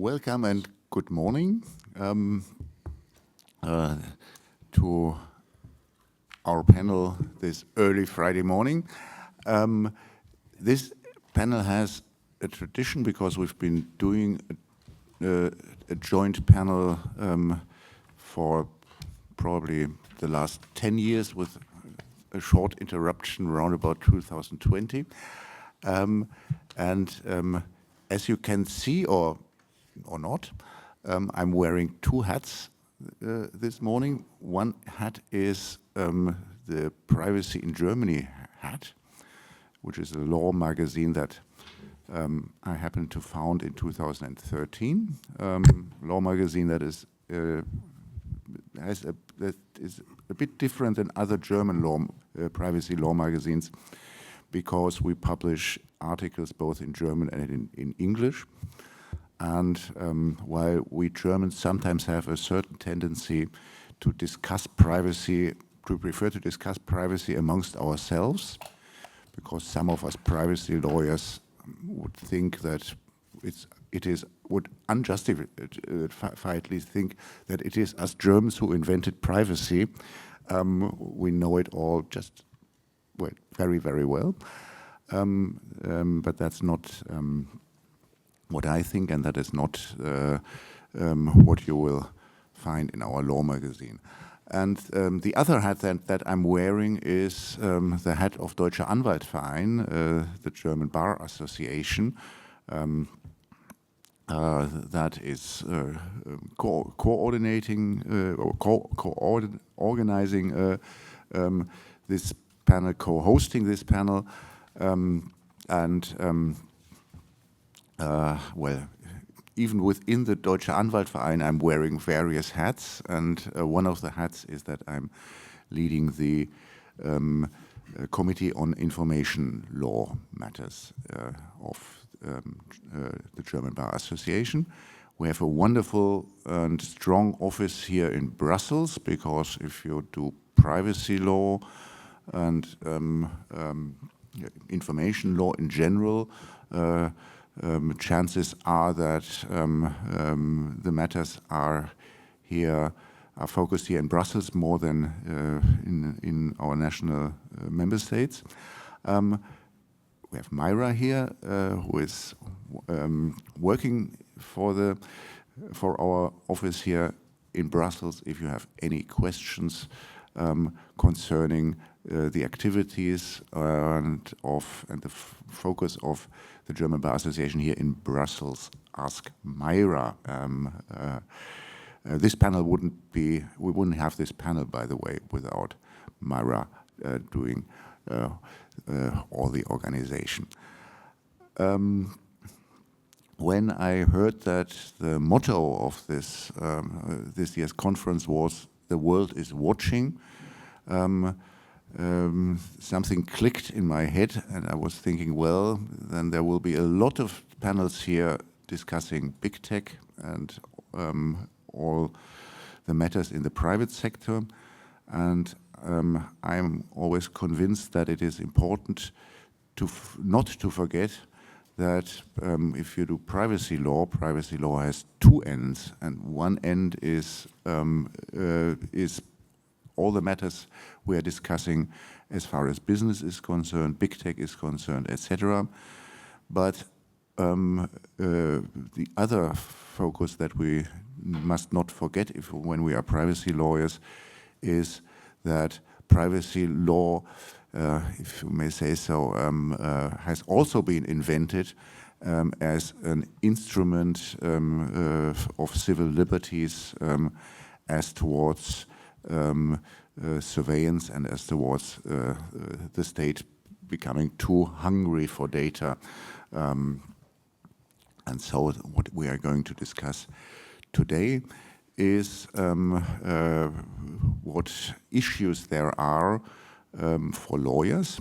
Welcome and good morning to our panel this early Friday morning. This panel has a tradition because we've been doing a joint panel for probably the last 10 years with a short interruption around about 2020. As you can see, or not, I'm wearing two hats this morning. One hat is the Privacy in Germany hat, which is a law magazine that I happened to found in 2013. Law magazine that is a bit different than other German law privacy law magazines, because we publish articles both in German and in English. And while we Germans sometimes have a certain tendency to discuss privacy, to prefer to discuss privacy amongst ourselves, because some of us privacy lawyers would think that would unjustifiably think that it is us Germans who invented privacy. We know it all just very, very well. But that's not what I think, and that is not what you will find in our law magazine. And the other hat that I'm wearing is the hat of Deutscher Anwaltverein, the German Bar Association, that is coordinating or organizing this panel, co-hosting this panel, well, even within the Deutscher Anwaltverein, I'm wearing various hats, and one of the hats is that I'm leading the Committee on Information Law Matters of the German Bar Association. We have a wonderful and strong office here in Brussels, because if you do privacy law and information law in general, chances are that the matters are focused here in Brussels more than in our national member states. We have Myra here, who is working for our office here in Brussels. If you have any questions concerning the activities and the focus of the German Bar Association here in Brussels, ask Myra. This panel we wouldn't have this panel, by the way, without Myra doing all the organization. When I heard that the motto of this year's conference was "The world is watching," something clicked in my head, and I was thinking, well, then there will be a lot of panels here discussing big tech and all the matters in the private sector. And I'm always convinced that it is important not to forget that if you do privacy law has two ends, and one end is all the matters we are discussing as far as business is concerned, big tech is concerned, etc. But the other focus that we must not forget when we are privacy lawyers is that privacy law, if you may say so, has also been invented as an instrument of civil liberties as towards surveillance and as towards the state becoming too hungry for data. And so what we are going to discuss today is what issues there are for lawyers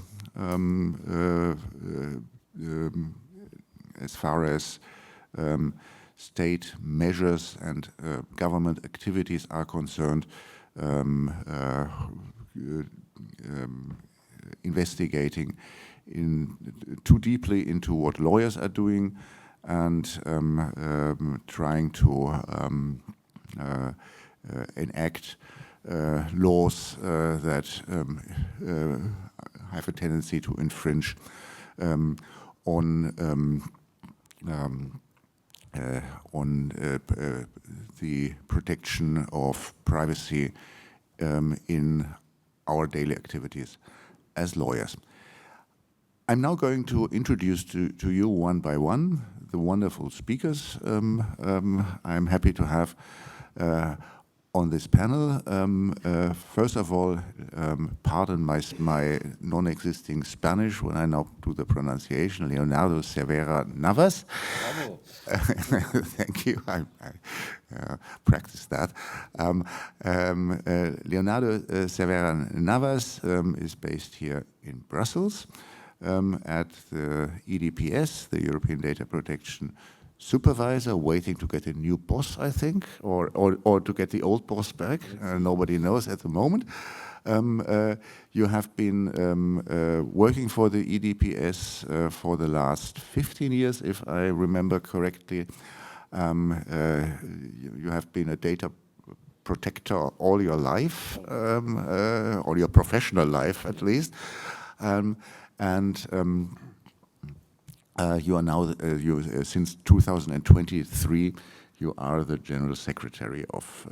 as far as state measures and government activities are concerned, investigating too deeply into what lawyers are doing, and trying to enact laws that have a tendency to infringe on the protection of privacy in our daily activities as lawyers. I'm now going to introduce to you one by one the wonderful speakers I'm happy to have on this panel. First of all, pardon my non-existing Spanish when I now do the pronunciation, Leonardo Cervera Navas. Thank you, I practiced that. Leonardo Cervera Navas is based here in Brussels at the EDPS, the European Data Protection Supervisor, waiting to get a new boss, I think, or to get the old boss back. Nobody knows at the moment. You have been working for the EDPS for the last 15 years, if I remember correctly. You have been a data protector all your life, all your professional life at least. You are now, since 2023, you are the General Secretary of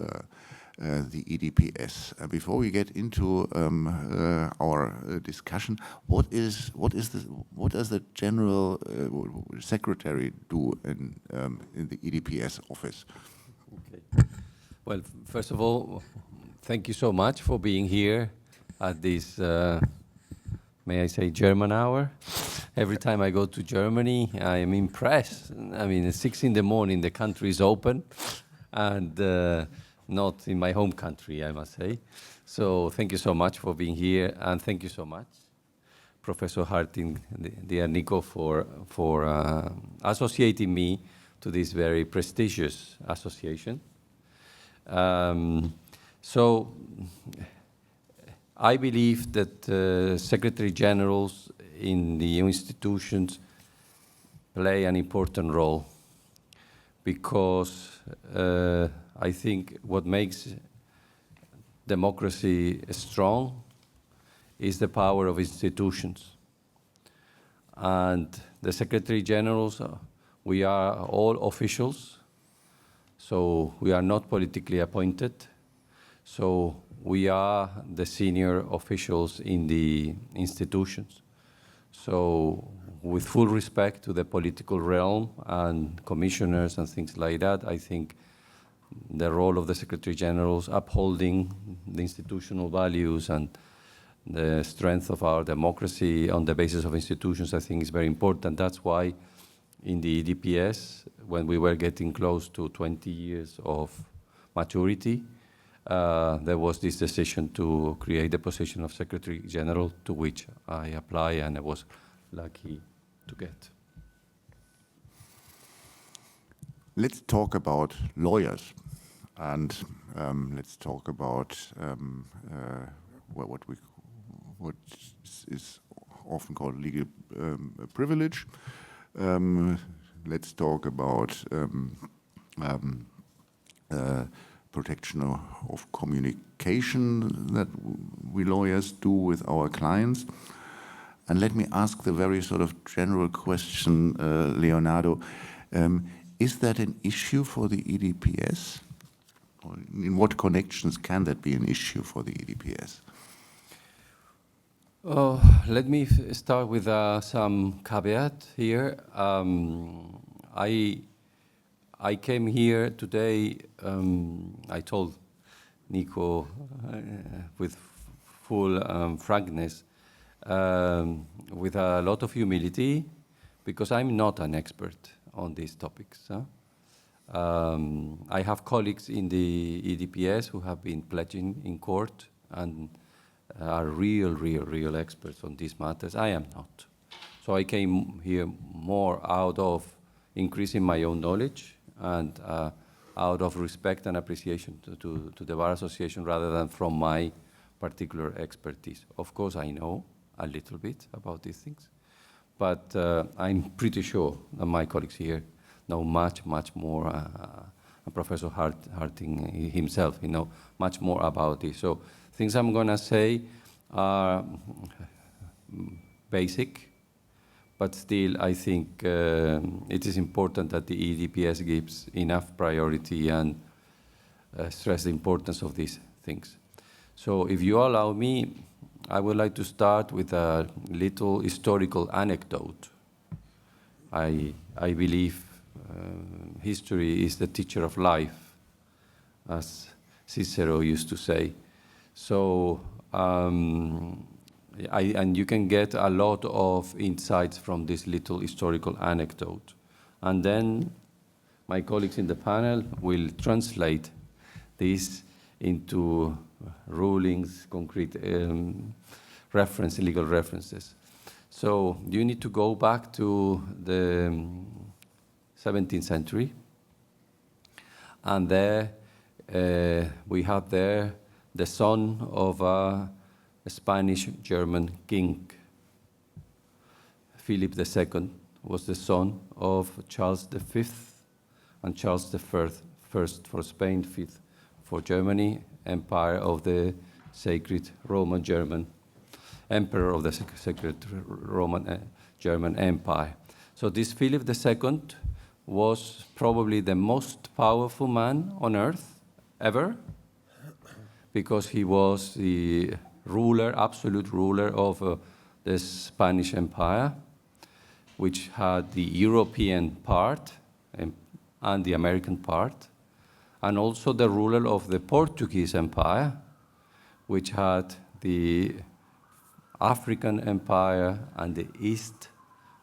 the EDPS. Before we get into our discussion, what does the General Secretary do in the EDPS office? Okay. Well, first of all, thank you so much for being here at this, may I say, German hour. Every time I go to Germany, I am impressed. I mean, at 6 in the morning, the country is open, and not in my home country, I must say. So thank you so much for being here, and thank you so much, Professor Harting, dear Nico, for associating me to this very prestigious association. So I believe that Secretary Generals in the institutions play an important role, because I think what makes democracy strong is the power of institutions. And the Secretary Generals, we are all officials, so we are not politically appointed. So we are the senior officials in the institutions. So with full respect to the political realm and commissioners and things like that, I think the role of the Secretary Generals upholding the institutional values and the strength of our democracy on the basis of institutions, I think is very important. That's why in the EDPS, when we were getting close to 20 years of maturity, there was this decision to create the position of Secretary General, to which I apply, and I was lucky to get. Let's talk about lawyers, and let's talk about what is often called legal privilege. Let's talk about protection of communication that we lawyers do with our clients. And let me ask the very sort of general question, Leonardo, is that an issue for the EDPS? Or in what connections can that be an issue for the EDPS? Let me start with some caveat here. I came here today, I told Nico with full frankness, with a lot of humility, because I'm not an expert on these topics. I have colleagues in the EDPS who have been pledging in court and are real experts on these matters. I am not. So I came here more out of increasing my own knowledge and out of respect and appreciation to the Bar Association, rather than from my particular expertise. Of course, I know a little bit about these things, but I'm pretty sure that my colleagues here know much more, and Professor Harting himself, he know much more about this. So things I'm gonna say are basic, but still I think it is important that the EDPS gives enough priority and stress the importance of these things. So if you allow me, I would like to start with a little historical anecdote. I believe history is the teacher of life, as Cicero used to say. So, and you can get a lot of insights from this little historical anecdote. And then my colleagues in the panel will translate this into rulings, concrete legal references. So you need to go back to the 17th century, and there we have there the son of a Spanish-German king. Philip II was the son of Charles V and Charles I, first for Spain, fifth for Germany, Empire of the Sacred Roman German, Emperor of the Sacred Roman German Empire. So this Philip II was probably the most powerful man on earth ever, because he was the ruler, absolute ruler of the Spanish Empire, which had the European part and the American part, and also the ruler of the Portuguese Empire, which had the African Empire and the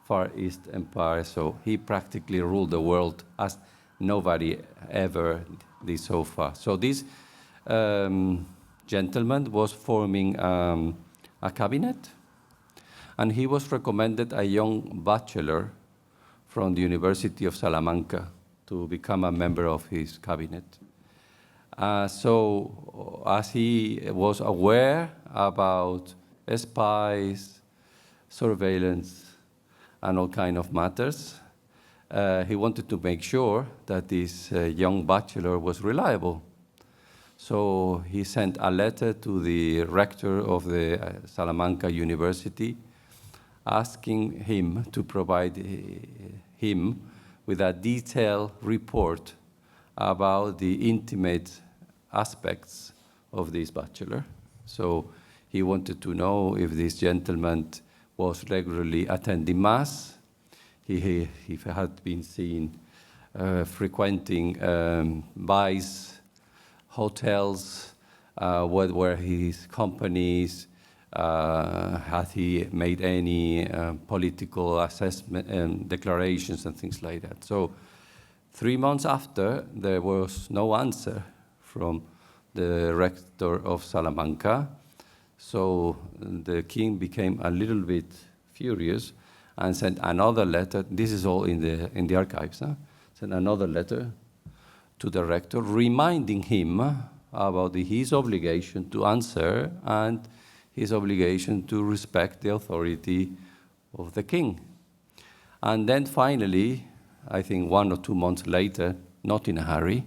Far East Empire. So he practically ruled the world as nobody ever did so far. So this gentleman was forming a cabinet, and he was recommended a young bachelor from the University of Salamanca to become a member of his cabinet. So as he was aware about spies, surveillance, and all kind of matters, he wanted to make sure that this young bachelor was reliable. So he sent a letter to the rector of the Salamanca University, asking him to provide him with a detailed report about the intimate aspects of this bachelor. So he wanted to know if this gentleman was regularly attending Mass, he had been seen frequenting bars, hotels, what were his companies, had he made any political assessment and declarations and things like that. So 3 months after, there was no answer from the rector of Salamanca. So the king became a little bit furious and sent another letter. This is all in the archives. Sent another letter to the rector, reminding him about his obligation to answer and his obligation to respect the authority of the king. And then finally, I think 1 or 2 months later, not in a hurry,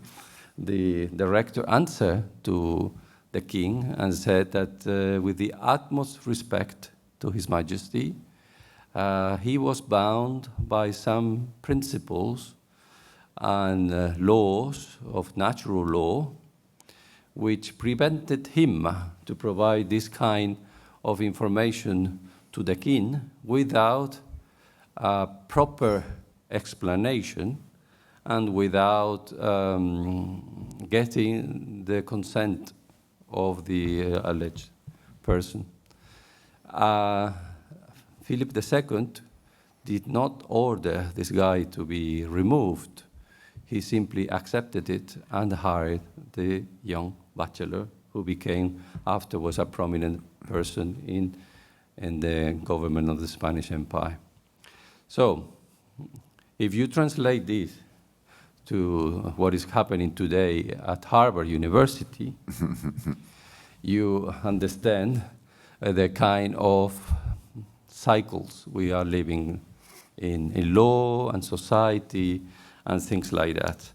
the rector answered to the king and said that with the utmost respect to His Majesty, he was bound by some principles and laws of natural law which prevented him to provide this kind of information to the king without a proper explanation and without getting the consent of the alleged person. Philip II did not order this guy to be removed. He simply accepted it and hired the young bachelor, who became afterwards a prominent person in the government of the Spanish Empire. So, if you translate this to what is happening today at Harvard University, you understand the kind of cycles we are living in law and society and things like that.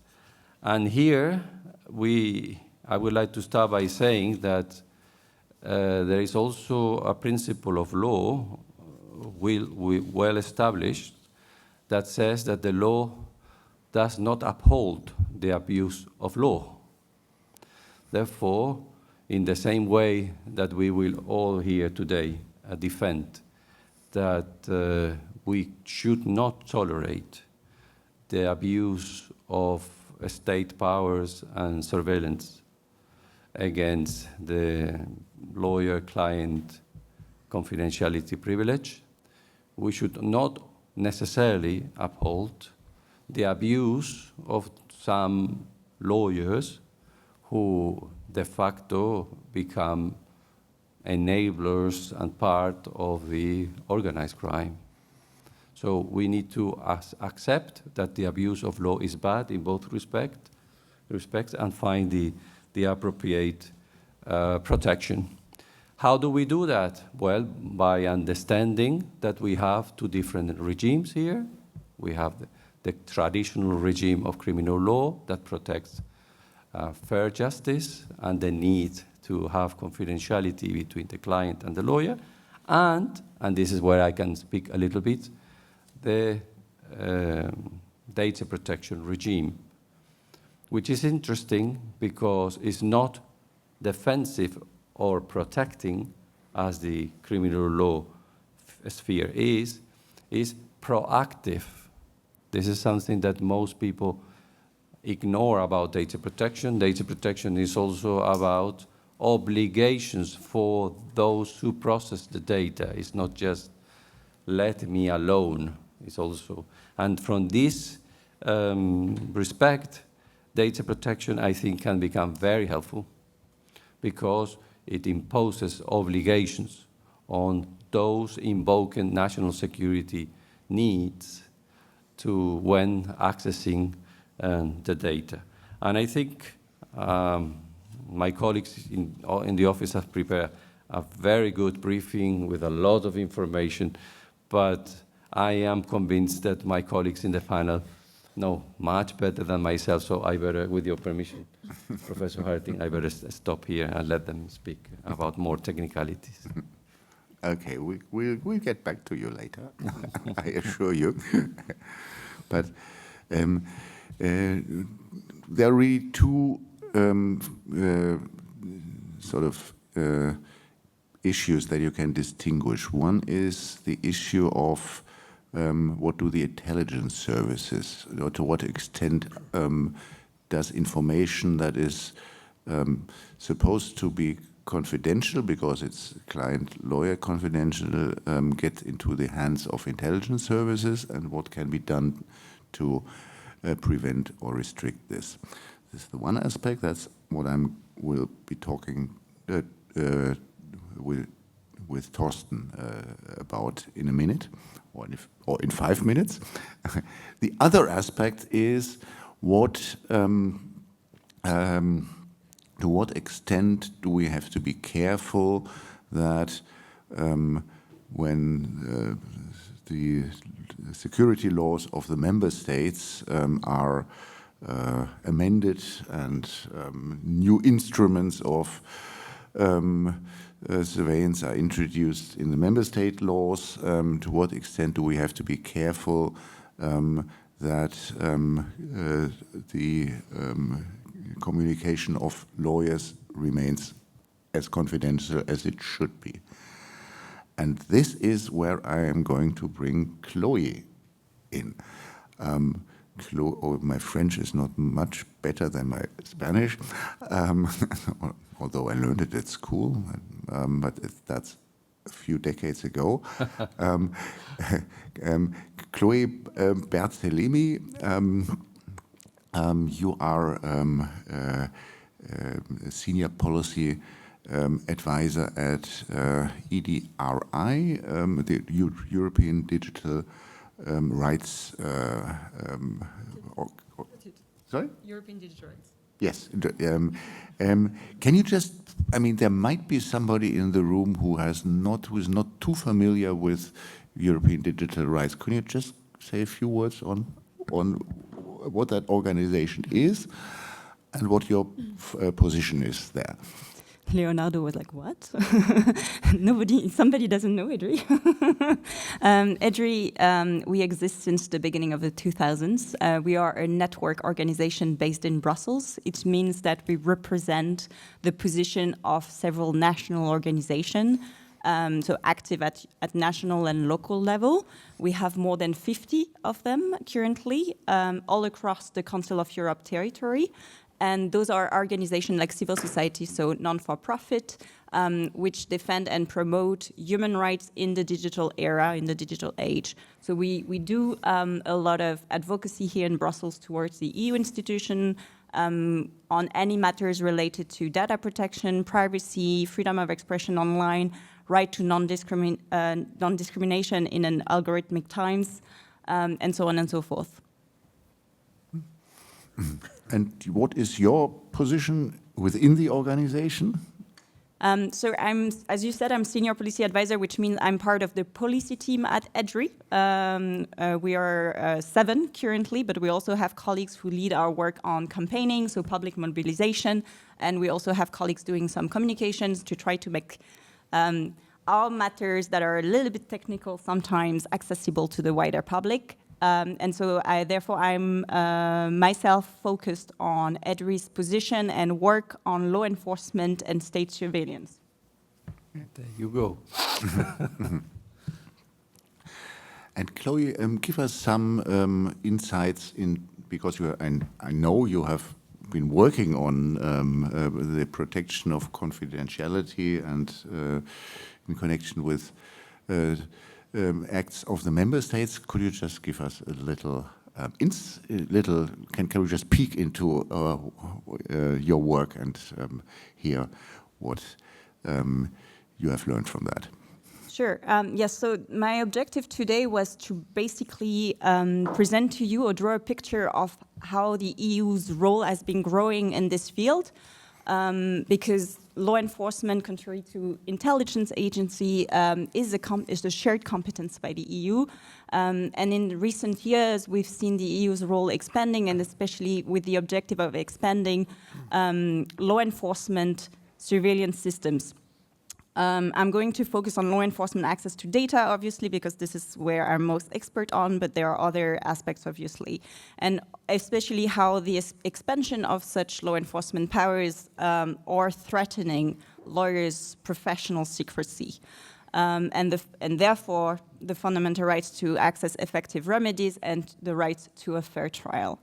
And here, I would like to start by saying that there is also a principle of law well established that says that the law does not uphold the abuse of law. Therefore, in the same way that we will all here today defend that we should not tolerate the abuse of state powers and surveillance against the lawyer-client confidentiality privilege, we should not necessarily uphold the abuse of some lawyers who de facto become enablers and part of the organized crime. So we need to accept that the abuse of law is bad in both respects and find the appropriate protection. How do we do that? Well, by understanding that we have two different regimes here. We have the traditional regime of criminal law that protects fair justice and the need to have confidentiality between the client and the lawyer, and this is where I can speak a little bit, the data protection regime, which is interesting because it's not defensive or protecting as the criminal law sphere is proactive. This is something that most people ignore about data protection. Data protection is also about obligations for those who process the data. It's not just let me alone. It's also, and from this respect, data protection, I think, can become very helpful because it imposes obligations on those invoking national security needs to when accessing the data. And I think my colleagues in the office have prepared a very good briefing with a lot of information, but I am convinced that my colleagues in the panel know much better than myself, so I better, with your permission, Professor Harting, I better stop here and let them speak about more technicalities. Okay, we'll get back to you later, I assure you. But there are really two sort of issues that you can distinguish. One is the issue of what do the intelligence services, or to what extent does information that is supposed to be confidential because it's client-lawyer confidential get into the hands of intelligence services, and what can be done to prevent or restrict this. This is the one aspect. That's what will be talking with Thorsten about in a minute, or in 5 minutes. The other aspect is what to what extent do we have to be careful that when the security laws of the member states are amended and new instruments of surveillance are introduced in the member state laws, to what extent do we have to be careful that the communication of lawyers remains as confidential as it should be. And this is where I am going to bring Chloe in. My French is not much better than my Spanish, although I learned it at school, but that's a few decades ago. Chloe Berthelemy, you are a senior policy advisor at ECHR, the European Digital Rights. Sorry? European Digital Rights. Yes. Can you just? I mean, there might be somebody in the room who is not too familiar with European digital rights. Can you just say a few words on what that organization is and what your position is there. Leonardo was like, what? Somebody doesn't know EDRI. EDRI, we exist since the beginning of the 2000s. We are a network organization based in Brussels. It means that we represent the position of several national organizations, so active at national and local level. We have more than 50 of them currently, all across the Council of Europe territory. And those are organizations like civil society, so non-for-profit, which defend and promote human rights in the digital era, in the digital age. So we do a lot of advocacy here in Brussels towards the EU institution on any matters related to data protection, privacy, freedom of expression online, right to non-discrimination in an algorithmic times, and so on and so forth. And what is your position within the organization? So as you said, I'm senior policy advisor, which means I'm part of the policy team at EDRI. We are 7 currently, but we also have colleagues who lead our work on campaigning, so public mobilization, and we also have colleagues doing some communications to try to make our matters that are a little bit technical sometimes accessible to the wider public. And so therefore I'm myself focused on EDRI's position and work on law enforcement and state surveillance. There you go. And Chloe, give us some insights because I know you have been working on the protection of confidentiality and in connection with acts of the member states. Could you just give us a little, can we just peek into your work and hear what you have learned from that? Sure. Yes, so my objective today was to basically present to you or draw a picture of how the EU's role has been growing in this field. Because law enforcement, contrary to intelligence agency, is a shared competence by the EU. And in recent years, we've seen the EU's role expanding, and especially with the objective of expanding law enforcement surveillance systems. I'm going to focus on law enforcement access to data, obviously, because this is where I'm most expert on, but there are other aspects, obviously. And especially how the expansion of such law enforcement powers are threatening lawyers' professional secrecy. And therefore, the fundamental rights to access effective remedies and the right to a fair trial.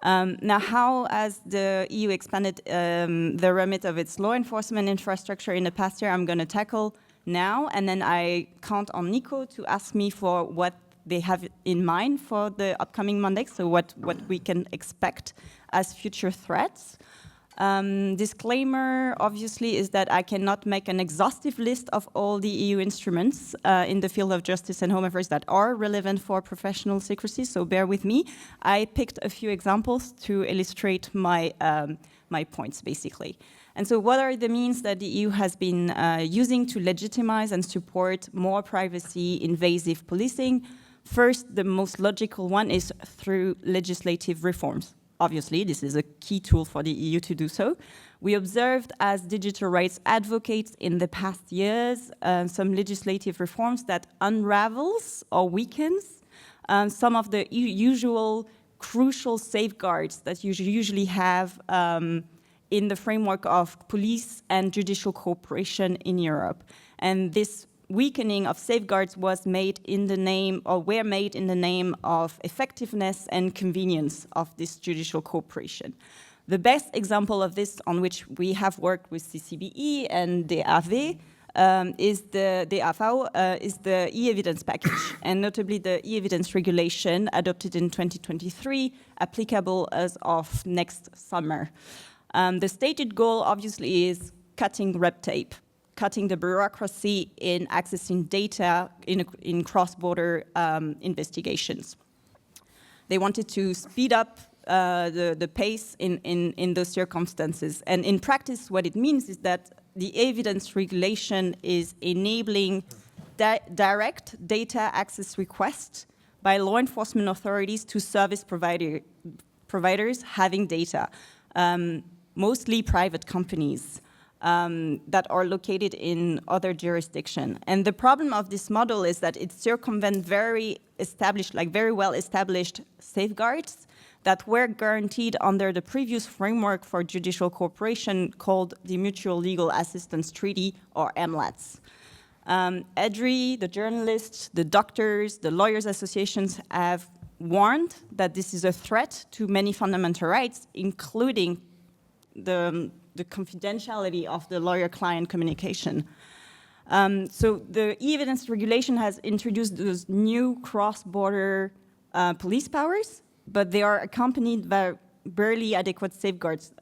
Now, how has the EU expanded the remit of its law enforcement infrastructure in the past year? I'm going to tackle now, and then I count on Nico to ask me for what they have in mind for the upcoming Monday, so what we can expect as future threats. Disclaimer, obviously, is that I cannot make an exhaustive list of all the EU instruments in the field of justice and home affairs that are relevant for professional secrecy, so bear with me. I picked a few examples to illustrate my points, basically. And so what are the means that the EU has been using to legitimize and support more privacy-invasive policing? First, the most logical one is through legislative reforms. Obviously, this is a key tool for the EU to do so. We observed as digital rights advocates in the past years some legislative reforms that unravels or weakens some of the usual crucial safeguards that you usually have in the framework of police and judicial cooperation in Europe. And this weakening of safeguards was made in the name, or were made in the name of effectiveness and convenience of this judicial cooperation. The best example of this, on which we have worked with CCBE and DAV, is the e-evidence package, and notably the e-evidence regulation adopted in 2023, applicable as of next summer. The stated goal, obviously, is cutting red tape, cutting the bureaucracy in accessing data in cross-border investigations. They wanted to speed up the pace in those circumstances. And in practice, what it means is that the evidence regulation is enabling direct data access requests by law enforcement authorities to service providers having data, mostly private companies that are located in other jurisdictions. And the problem of this model is that it circumvents very well established safeguards that were guaranteed under the previous framework for judicial cooperation called the Mutual Legal Assistance Treaty, or MLATS. EDRI, the journalists, the doctors, the lawyers' associations have warned that this is a threat to many fundamental rights, including the confidentiality of the lawyer-client communication. So the e-evidence regulation has introduced those new cross-border police powers, but they are accompanied by barely adequate safeguards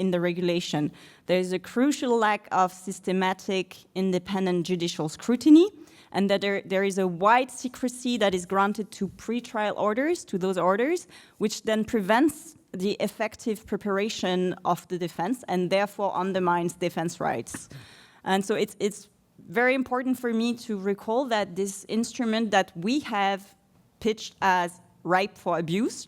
in the regulation. There is a crucial lack of systematic independent judicial scrutiny, and that there is a wide secrecy that is granted to pretrial orders, to those orders, which then prevents the effective preparation of the defense and therefore undermines defense rights. And so it's very important for me to recall that this instrument that we have pitched as ripe for abuse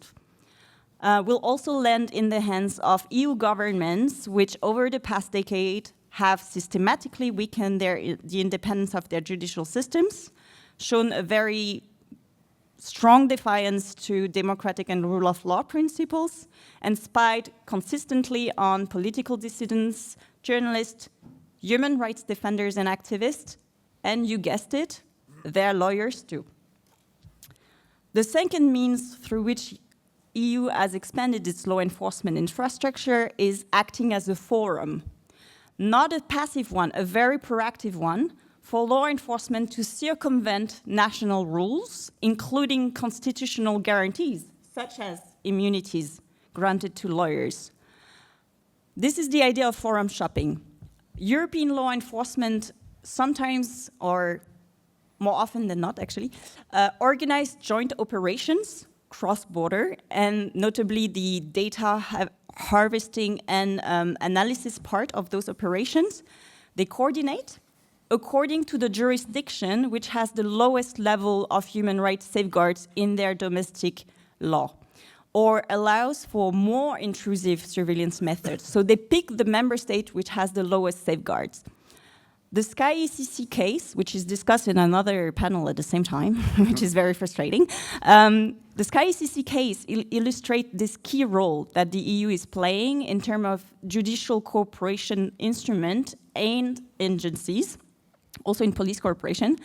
will also land in the hands of EU governments, which over the past decade have systematically weakened the independence of their judicial systems, shown a very strong defiance to democratic and rule of law principles, and spied consistently on political dissidents, journalists, human rights defenders and activists, and you guessed it, their lawyers too. The second means through which EU has expanded its law enforcement infrastructure is acting as a forum, not a passive one, a very proactive one, for law enforcement to circumvent national rules, including constitutional guarantees, such as immunities granted to lawyers. This is the idea of forum shopping. European law enforcement sometimes, or more often than not actually, organize joint operations cross-border, and notably the data harvesting and analysis part of those operations. They coordinate according to the jurisdiction which has the lowest level of human rights safeguards in their domestic law, or allows for more intrusive surveillance methods. So they pick the member state which has the lowest safeguards. The Sky ECC case, which is discussed in another panel at the same time, which is very frustrating, the Sky ECC case illustrates this key role that the EU is playing in terms of judicial cooperation instrument and agencies, also in police cooperation,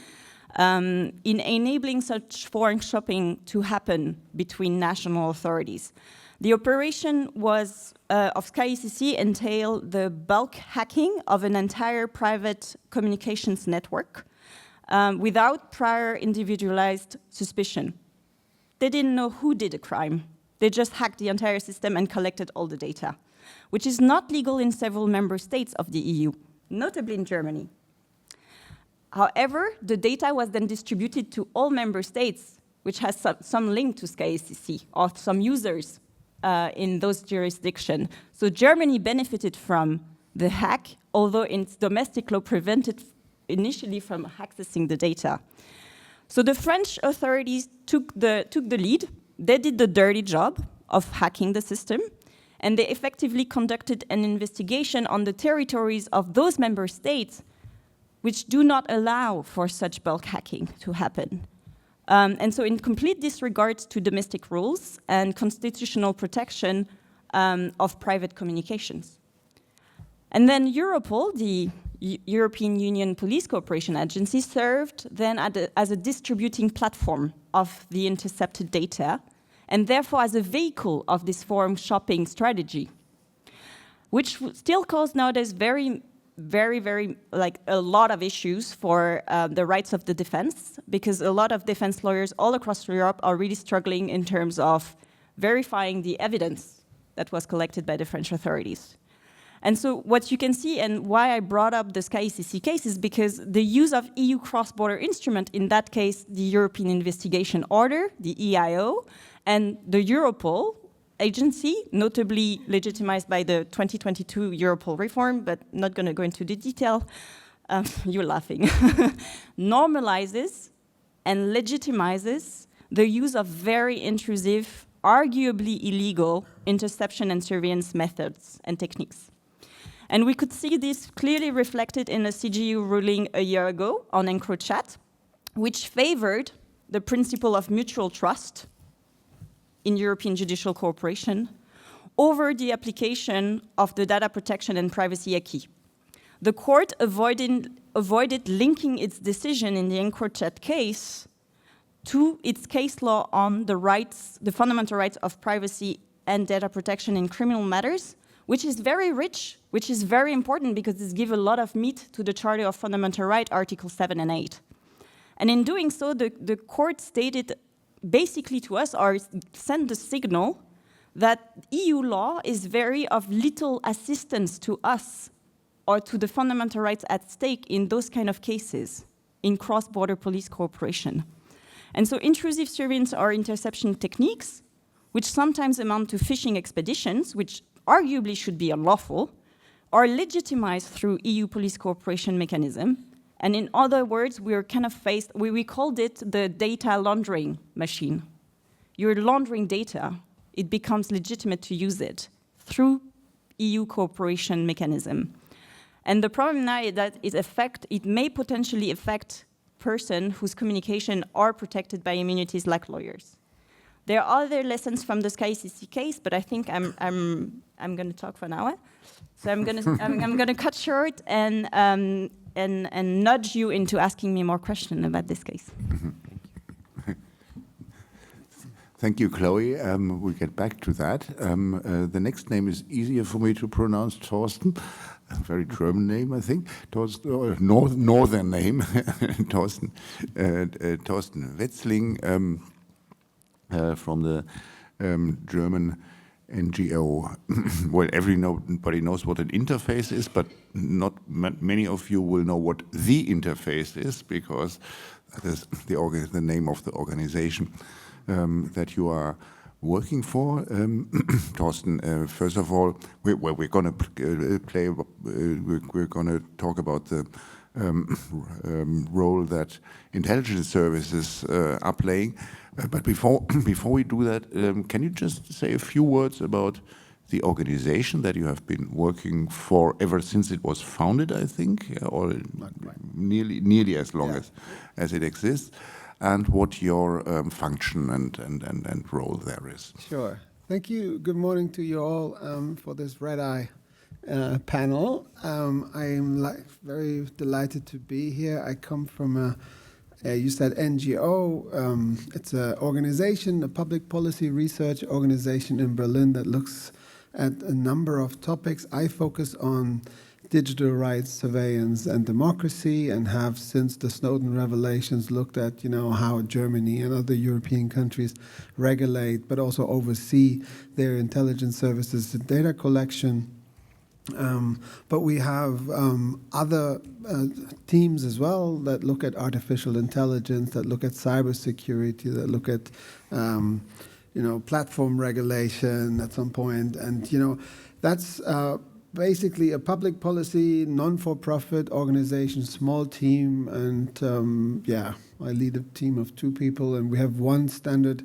in enabling such foreign shopping to happen between national authorities. The operation was of Sky ECC entailed the bulk hacking of an entire private communications network without prior individualized suspicion. They didn't know who did the crime. They just hacked the entire system and collected all the data, which is not legal in several member states of the EU, notably in Germany. However, the data was then distributed to all member states, which has some link to Sky ECC, or some users in those jurisdictions. So Germany benefited from the hack, although its domestic law prevented initially from accessing the data. So the French authorities took the lead. They did the dirty job of hacking the system, and they effectively conducted an investigation on the territories of those member states which do not allow for such bulk hacking to happen. And so in complete disregard to domestic rules and constitutional protection of private communications. And then Europol, the European Union Police Cooperation Agency, served then as a distributing platform of the intercepted data, and therefore as a vehicle of this forum shopping strategy, which still causes nowadays very, like a lot of issues for the rights of the defense, because a lot of defense lawyers all across Europe are really struggling in terms of verifying the evidence that was collected by the French authorities. And so what you can see, and why I brought up the Sky ECC case, is because the use of EU cross-border instrument, in that case, the European Investigation Order, the EIO, and the Europol agency, notably legitimized by the 2022 Europol reform, but not going to go into the detail, you're laughing, normalizes and legitimizes the use of very intrusive arguably illegal interception and surveillance methods and techniques. And we could see this clearly reflected in a CJU ruling a year ago on EncroChat, which favored the principle of mutual trust in European judicial cooperation over the application of the data protection and privacy acquis. The court avoided linking its decision in the EncroChat case to its case law on the fundamental rights of privacy and data protection in criminal matters, which is very rich, which is very important because it gives a lot of meat to the Charter of Fundamental Rights, Article 7 and 8. And in doing so, the court stated basically to us, or sent the signal, that EU law is very of little assistance to us or to the fundamental rights at stake in those kind of cases, in cross-border police cooperation. And so intrusive surveillance or interception techniques, which sometimes amount to fishing expeditions, which arguably should be unlawful, are legitimized through EU police cooperation mechanism. And in other words, we are kind of faced, we called it the data laundering machine. You're laundering data, it becomes legitimate to use it through EU cooperation mechanism. And the problem now is that it may potentially affect person whose communication are protected by immunities like lawyers. There are other lessons from the SkyCC case, but I think I'm going to talk for an hour. So I'm going to cut short and nudge you into asking me more questions about this case. Thank you, Chloe. We'll get back to that. The next name is easier for me to pronounce, Thorsten. A very German name, I think. Thorsten, northern name, Thorsten Wetzling from the German NGO. Well, everybody knows what an interface is, but not many of you will know what the interface is, because that is the name of the organization that you are working for. Thorsten, first of all, we're going to talk about the role that intelligence services are playing. But before we do that, can you just say a few words about the organization that you have been working for ever since it was founded, I think, or nearly as long as it exists, and what your function and role there is? Sure. Thank you. Good morning to you all for this red-eye panel. I am very delighted to be here. I come from you said NGO. It's an organization, a public policy research organization in Berlin that looks at a number of topics. I focus on digital rights, surveillance, and democracy, and have since the Snowden revelations looked at, how Germany and other European countries regulate, but also oversee their intelligence services and data collection. But we have other teams as well that look at artificial intelligence, that look at cybersecurity, that look at platform regulation at some point, and that's basically a public policy, non-for-profit organization, small team, and I lead a team of 2 people, and we have one standard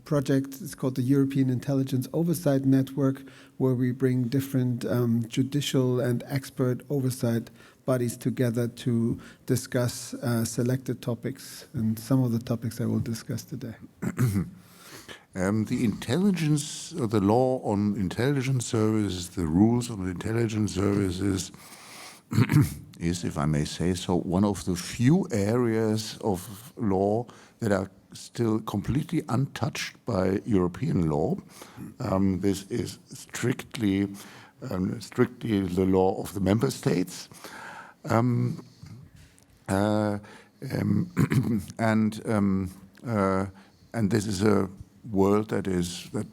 project. It's called the European Intelligence Oversight Network, where we bring different judicial and expert oversight bodies together to discuss selected topics, and some of the topics I will discuss today. The intelligence, the law on intelligence services, the rules on intelligence services is, if I may say so, one of the few areas of law that are still completely untouched by European law. This is strictly the law of the member states. And this is a world that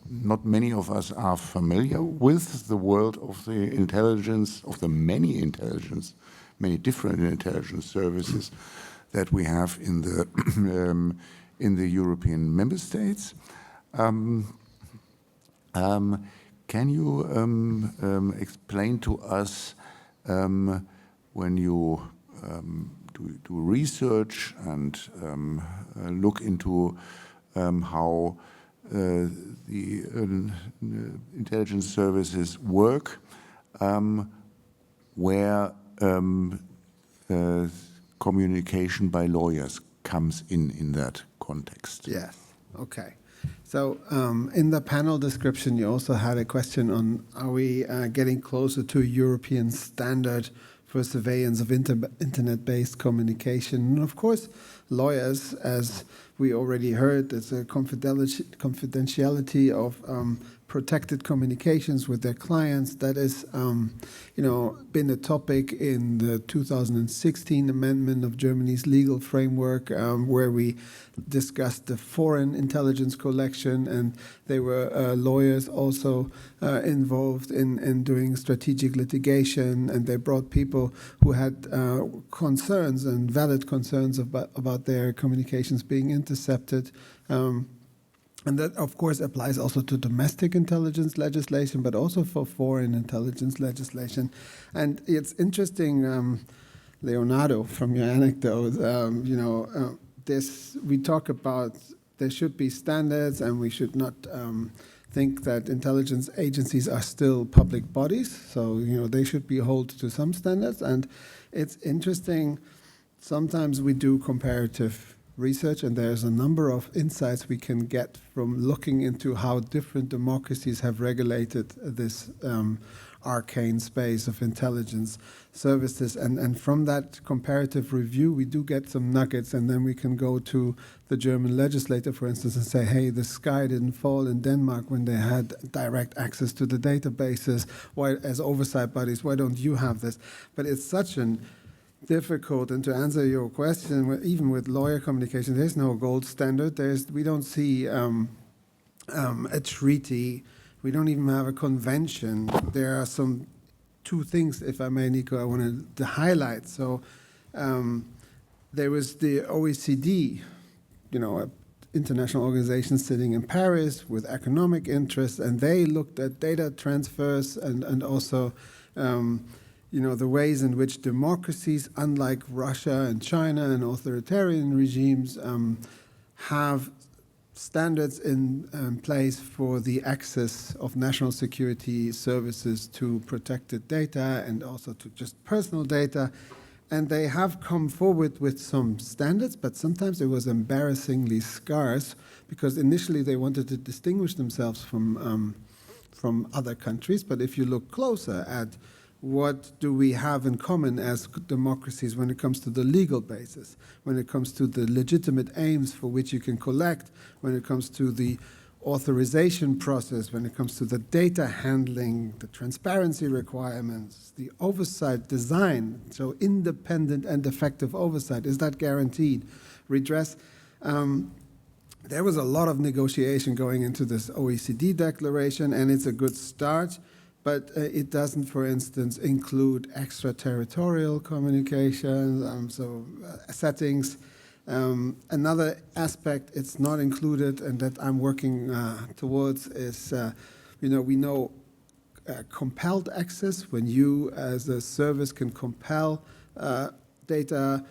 not many of us are familiar with, the world of the intelligence, of the many different intelligence services that we have in the European member states. Can you explain to us when you do research and look into how intelligence services work, where communication by lawyers comes in that context. Yes, okay. So in the panel description, you also had a question on, are we getting closer to a European standard for surveillance of internet-based communication? And of course, lawyers, as we already heard, there's a confidentiality of protected communications with their clients. That is, been a topic in the 2016 amendment of Germany's legal framework, where we discussed the foreign intelligence collection, and there were lawyers also involved in doing strategic litigation, and they brought people who had concerns and valid concerns about their communications being intercepted. And that, of course, applies also to domestic intelligence legislation, but also for foreign intelligence legislation. And it's interesting, Leonardo, from your anecdote, we talk about there should be standards, and we should not think that intelligence agencies are still public bodies. So, they should be held to some standards. And it's interesting, sometimes we do comparative research, and there's a number of insights we can get from looking into how different democracies have regulated this arcane space of intelligence services. And from that comparative review, we do get some nuggets, and then we can go to the German legislator, for instance, and say, hey, the sky didn't fall in Denmark when they had direct access to the databases. Why, as oversight bodies, why don't you have this? But it's such an difficult, and to answer your question, even with lawyer communication, there's no gold standard. We don't see a treaty. We don't even have a convention. There are two things, if I may, Nico, I wanted to highlight. So there was the OECD, an international organization sitting in Paris with economic interests, and they looked at data transfers and also the ways in which democracies, unlike Russia and China and authoritarian regimes, have standards in place for the access of national security services to protected data and also to just personal data. And they have come forward with some standards, but sometimes it was embarrassingly scarce, because initially they wanted to distinguish themselves from other countries. But if you look closer at what do we have in common as democracies when it comes to the legal basis, when it comes to the legitimate aims for which you can collect, when it comes to the authorization process, when it comes to the data handling, the transparency requirements, the oversight design, so independent and effective oversight, is that guaranteed? Redress. There was a lot of negotiation going into this OECD declaration, and it's a good start. But it doesn't, for instance, include extraterritorial communication, settings. Another aspect it's not included, and that I'm working towards, is, we know compelled access, when you as a service can compel data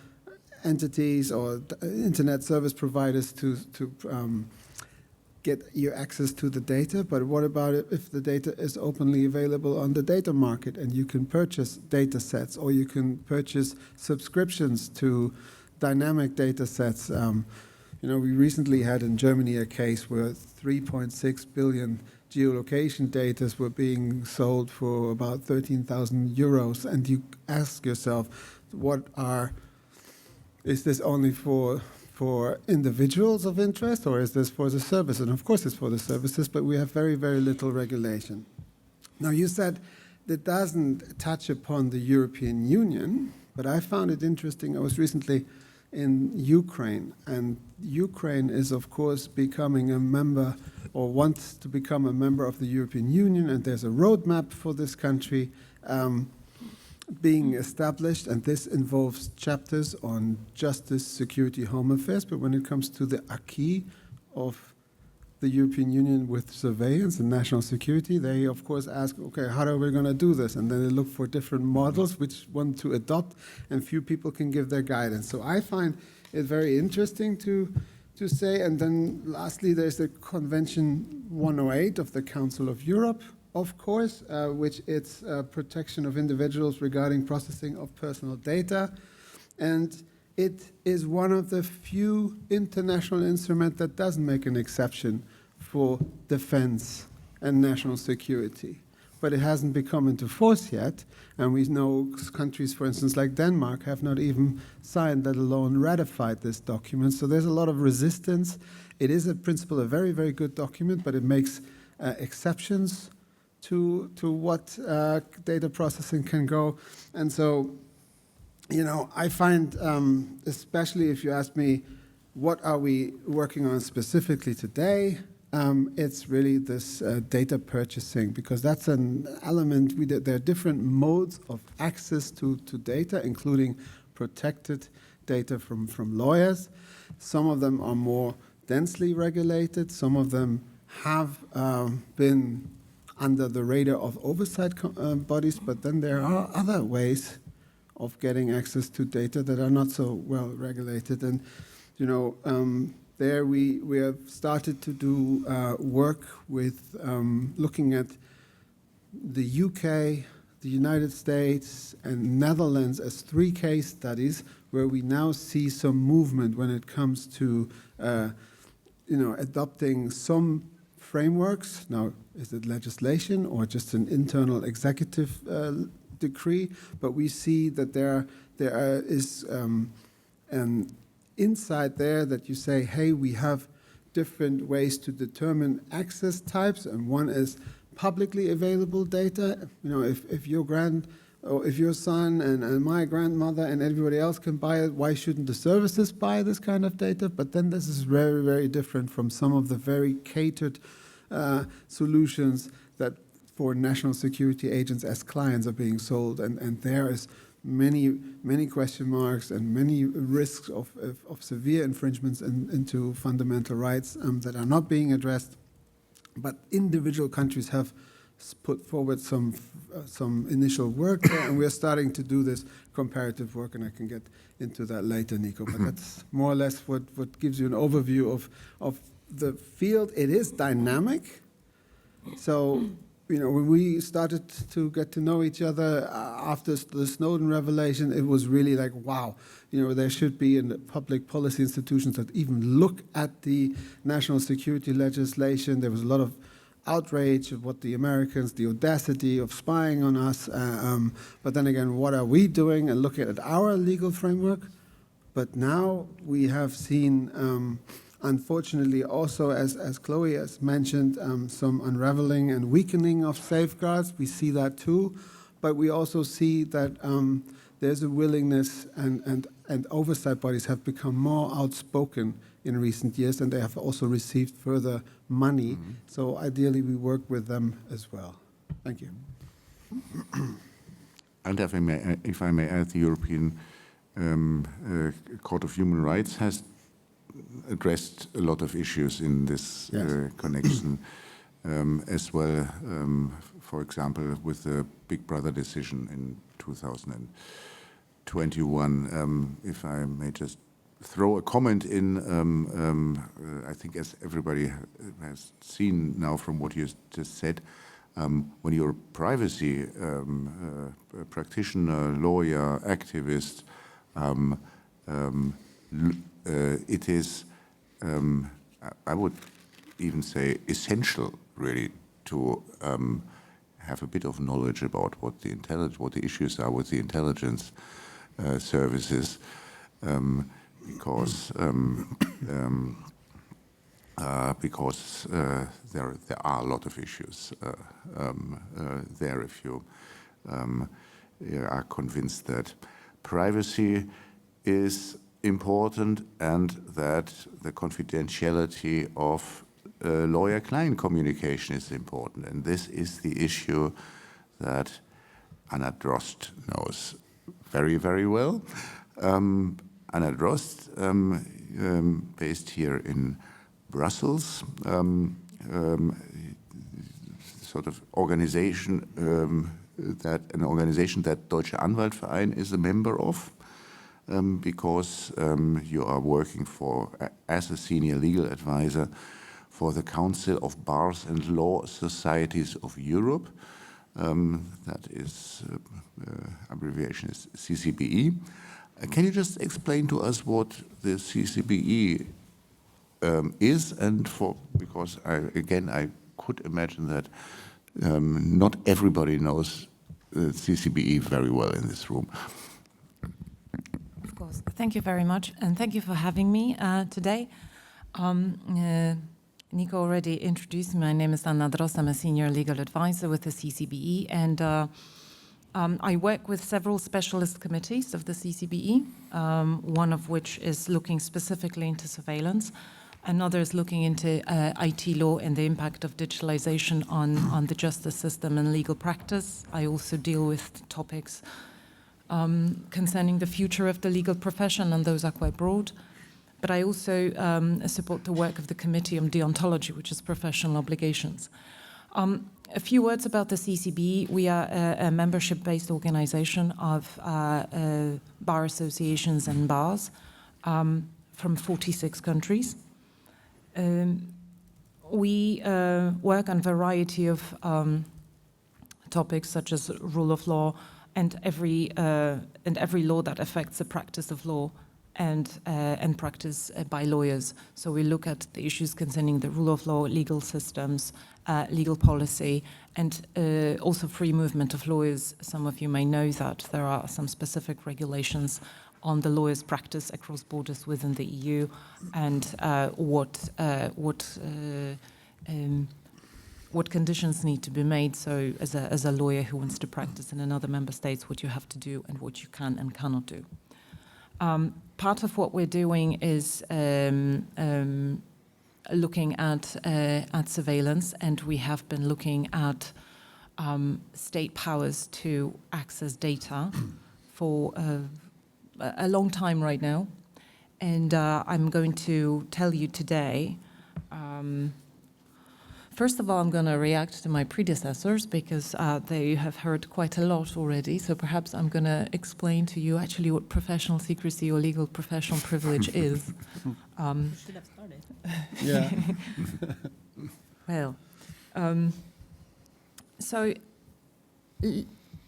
entities or internet service providers to get your access to the data. But what about it if the data is openly available on the data market, and you can purchase data sets, or you can purchase subscriptions to dynamic data sets? We recently had in Germany a case where 3.6 billion geolocation data were being sold for about 13,000 euros. And you ask yourself, is this only for individuals of interest, or is this for the service? And of course it's for the services, but we have very, very little regulation. Now, you said that doesn't touch upon the European Union, but I found it interesting. I was recently in Ukraine, and Ukraine is, of course, becoming a member, or wants to become a member of the European Union, and there's a roadmap for this country being established, and this involves chapters on justice, security, home affairs. But when it comes to the acquis of the European Union with surveillance and national security, they of course ask, okay, how are we going to do this? And then they look for different models which one to adopt, and few people can give their guidance. So I find it very interesting to to say. And then lastly, there's the Convention 108 of the Council of Europe, of course, which it's protection of individuals regarding processing of personal data. And it is one of the few international instruments that doesn't make an exception for defense and national security. But it hasn't become into force yet. And we know countries, for instance, like Denmark, have not even signed, let alone ratified this document. So there's a lot of resistance. It is, in principle, a very, very good document, but it makes exceptions to what data processing can go. And so, you know, I find, especially if you ask me, what are we working on specifically today? It's really this data purchasing, because that's an element. There are different modes of access to data, including protected data from lawyers. Some of them are more densely regulated. Some of them have been under the radar of oversight bodies, but then there are other ways of getting access to data that are not so well regulated. And, you know, there we have started to do work with looking at the UK, the United States, and Netherlands as 3 case studies where we now see some movement when it comes to, you know, adopting some frameworks. Now, is it legislation or just an internal executive decree? But we see that there is an insight there that you say, hey, we have different ways to determine access types, and one is publicly available data. You know, if your son and my grandmother and everybody else can buy it, why shouldn't the services buy this kind of data? But then this is very, very different from some of the very catered solutions that for national security agents as clients are being sold, and there is many question marks and many risks of severe infringements into fundamental rights that are not being addressed. But individual countries have put forward some initial work there, and we're starting to do this comparative work, and I can get into that later, Nico. But that's more or less what gives you an overview of the field. It is dynamic. So, you know, when we started to get to know each other after the Snowden revelation, it was really like, wow, you know, there should be in the public policy institutions that even look at the national security legislation. There was a lot of outrage of what the Americans, the audacity of spying on us. But then again, what are we doing and looking at our legal framework? But now we have seen, unfortunately, also, as Chloe has mentioned, some unraveling and weakening of safeguards. We see that too. But we also see that there's a willingness, and oversight bodies have become more outspoken in recent years, and they have also received further money. Mm-hmm. So ideally, we work with them as well. Thank you. And if I may add, the European Court of Human Rights has addressed a lot of issues in this connection as well. For example, with the Big Brother decision in 2021. If I may just throw a comment in, I think as everybody has seen now from what you just said, when you're a privacy practitioner, lawyer, activist, it is, I would even say, essential really to have a bit of knowledge about what the issues are with the intelligence services, because there are a lot of issues there. If you are convinced that privacy is important and that the confidentiality of lawyer-client communication is important. And this is the issue that Anna Drost knows very, very well. Anna Drost, based here in Brussels, sort of organization that Deutsche Anwaltverein is a member of. because you are working as a senior legal advisor for the Council of Bars and Law Societies of Europe. That is, abbreviation is CCBE. Can you just explain to us what the CCBE is, and because I could imagine that not everybody knows the CCBE very well in this room. Of course. Thank you very much, and thank you for having me today. Nico already introduced me. My name is Anna Drost. I'm a senior legal advisor with the CCBE, and I work with several specialist committees of the CCBE, one of which is looking specifically into surveillance. Another is looking into IT law and the impact of digitalization on the justice system and legal practice. I also deal with topics concerning the future of the legal profession, and those are quite broad. But I also support the work of the Committee on Deontology, which is professional obligations. A few words about the CCBE. We are a membership-based organization of bar associations and bars from 46 countries. We work on a variety of topics such as rule of law and every law that affects the practice of law and practice by lawyers. So we look at the issues concerning the rule of law, legal systems, legal policy, and also free movement of lawyers. Some of you may know that there are some specific regulations on the lawyers' practice across borders within the EU, and what conditions need to be made. So as a lawyer who wants to practice in another member state, what you have to do and what you can and cannot do. Part of what we're doing is looking at surveillance, and we have been looking at state powers to access data for a long time right now. And I'm going to tell you today, first of all, I'm going to react to my predecessors because they have heard quite a lot already. So perhaps I'm going to explain to you actually what professional secrecy or legal professional privilege is. Should have started. Yeah. Well, so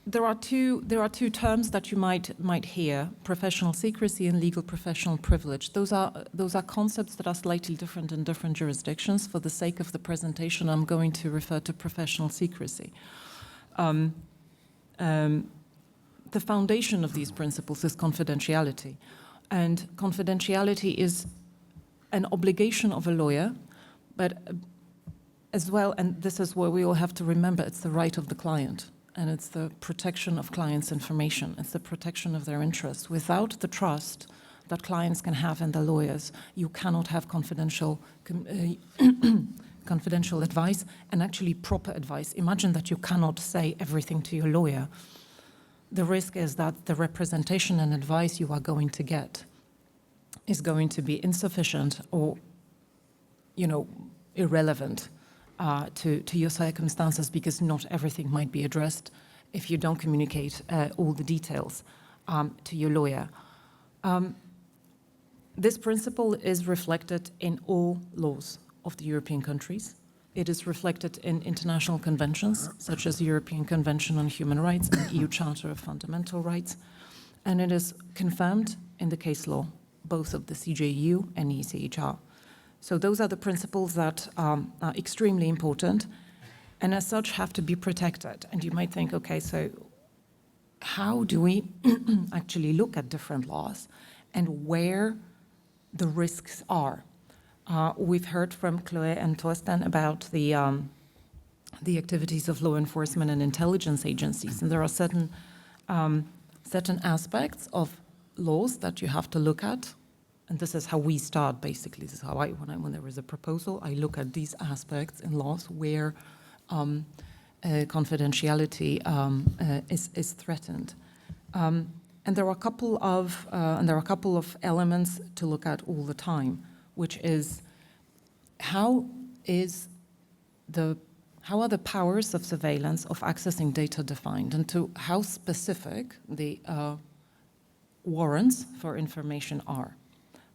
there are two terms that you might hear: professional secrecy and legal professional privilege. Those are concepts that are slightly different in different jurisdictions. For the sake of the presentation, I'm going to refer to professional secrecy. The foundation of these principles is confidentiality, and confidentiality is an obligation of a lawyer, but as well, and this is where we all have to remember, it's the right of the client. And it's the protection of clients' information. It's the protection of their interests. Without the trust that clients can have in their lawyers, you cannot have confidential advice and actually proper advice. Imagine that you cannot say everything to your lawyer. The risk is that the representation and advice you are going to get is going to be insufficient or, irrelevant to your circumstances, because not everything might be addressed if you don't communicate all the details to your lawyer. This principle is reflected in all laws of the European countries. It is reflected in international conventions, such as the European Convention on Human Rights and EU Charter of Fundamental Rights, and it is confirmed in the case law, both of the CJEU and ECHR. So those are the principles that are extremely important, and as such have to be protected. And you might think, okay, so how do we actually look at different laws and where the risks are? We've heard from Chloe and Torsten about the activities of law enforcement and intelligence agencies, and there are certain aspects of laws that you have to look at. And this is how we start, basically. This is how when there is a proposal, I look at these aspects in laws where confidentiality is threatened. And there are a couple of elements to look at all the time, which is how are the powers of surveillance of accessing data defined, and to how specific warrants for information are.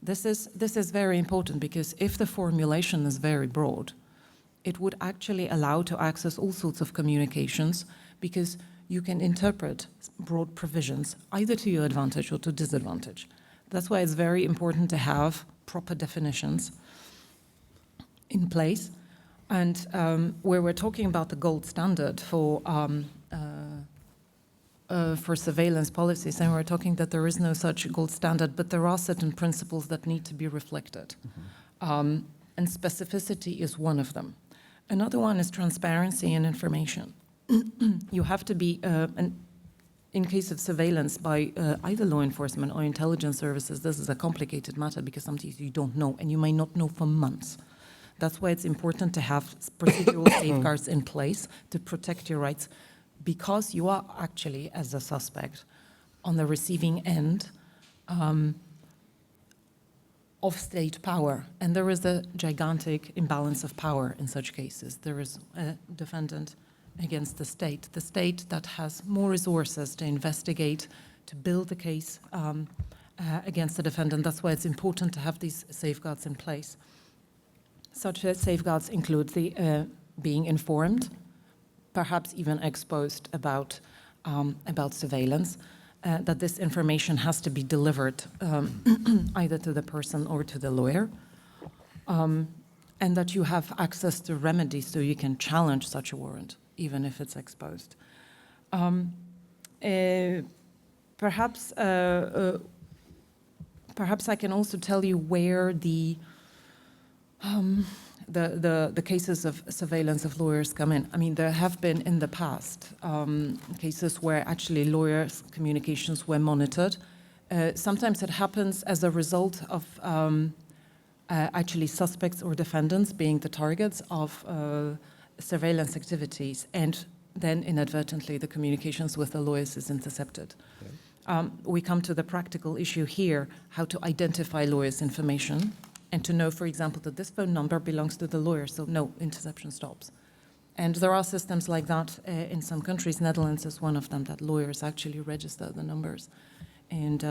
This is very important because if the formulation is very broad, it would actually allow to access all sorts of communications because you can interpret broad provisions either to your advantage or to disadvantage. That's why it's very important to have proper definitions in place. And where we're talking about the gold standard for surveillance policies, and we're talking that there is no such gold standard, but there are certain principles that need to be reflected. And specificity is one of them. Another one is transparency and information. You have to be, in case of surveillance by either law enforcement or intelligence services, this is a complicated matter because sometimes you don't know, and you may not know for months. That's why it's important to have procedural safeguards in place to protect your rights, because you are actually, as a suspect, on the receiving end of state power. And there is a gigantic imbalance of power in such cases. There is a defendant against the state that has more resources to investigate, to build the case against the defendant. That's why it's important to have these safeguards in place. Such safeguards include the being informed, perhaps even exposed about surveillance, that this information has to be delivered either to the person or to the lawyer, and that you have access to remedies so you can challenge such a warrant, even if it's exposed. Perhaps I can also tell you where the cases of surveillance of lawyers come in. I mean, there have been in the past cases where actually lawyers' communications were monitored. Sometimes it happens as a result of actually suspects or defendants being the targets of surveillance activities, and then inadvertently the communications with the lawyers is intercepted. Okay. We come to the practical issue here, how to identify lawyers' information, and to know, for example, that this phone number belongs to the lawyer, so no, interception stops. And there are systems like that in some countries. Netherlands is one of them, that lawyers actually register the numbers. And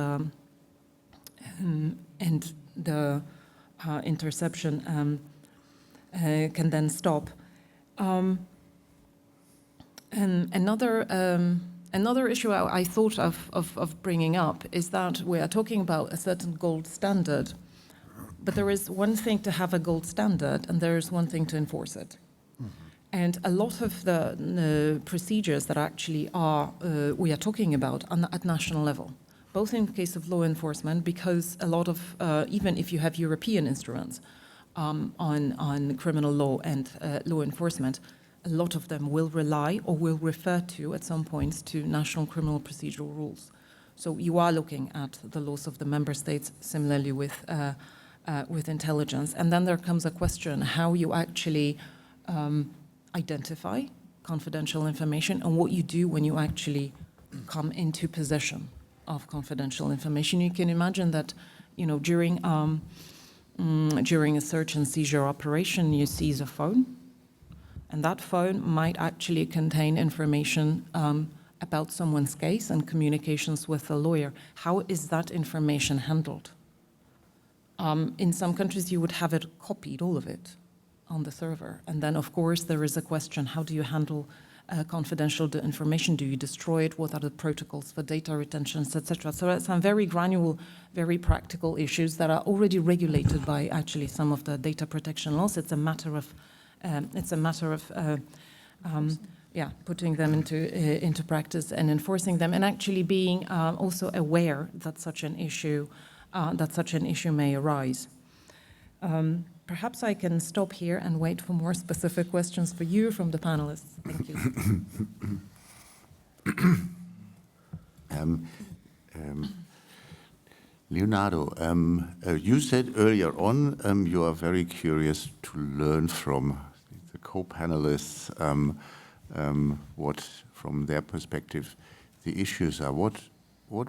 the interception can then stop. And another issue I thought of bringing up is that we are talking about a certain gold standard. But there is one thing to have a gold standard, and there is one thing to enforce it. Mm-hmm. And a lot of the procedures that actually we are talking about at national level, both in case of law enforcement, because a lot of, even if you have European instruments on criminal law and law enforcement, a lot of them will rely or will refer to, at some points, to national criminal procedural rules. So you are looking at the laws of the member states, similarly with intelligence. And then there comes a question how you actually identify confidential information and what you do when you actually come into possession of confidential information. You can imagine that, during a search and seizure operation, you seize a phone, and that phone might actually contain information about someone's case and communications with a lawyer. How is that information handled? In some countries, you would have it copied, all of it, on the server. And then, of course, there is a question, how do you handle confidential information? Do you destroy it? What are the protocols for data retentions, etc.? So that's some very granular, very practical issues that are already regulated by actually some of the data protection laws. It's a matter of putting them into practice and enforcing them, and actually being also aware that such an issue may arise. Perhaps I can stop here and wait for more specific questions for you from the panelists. Thank you. Leonardo, you said earlier on you are very curious to learn from the co-panelists what, from their perspective, the issues are. What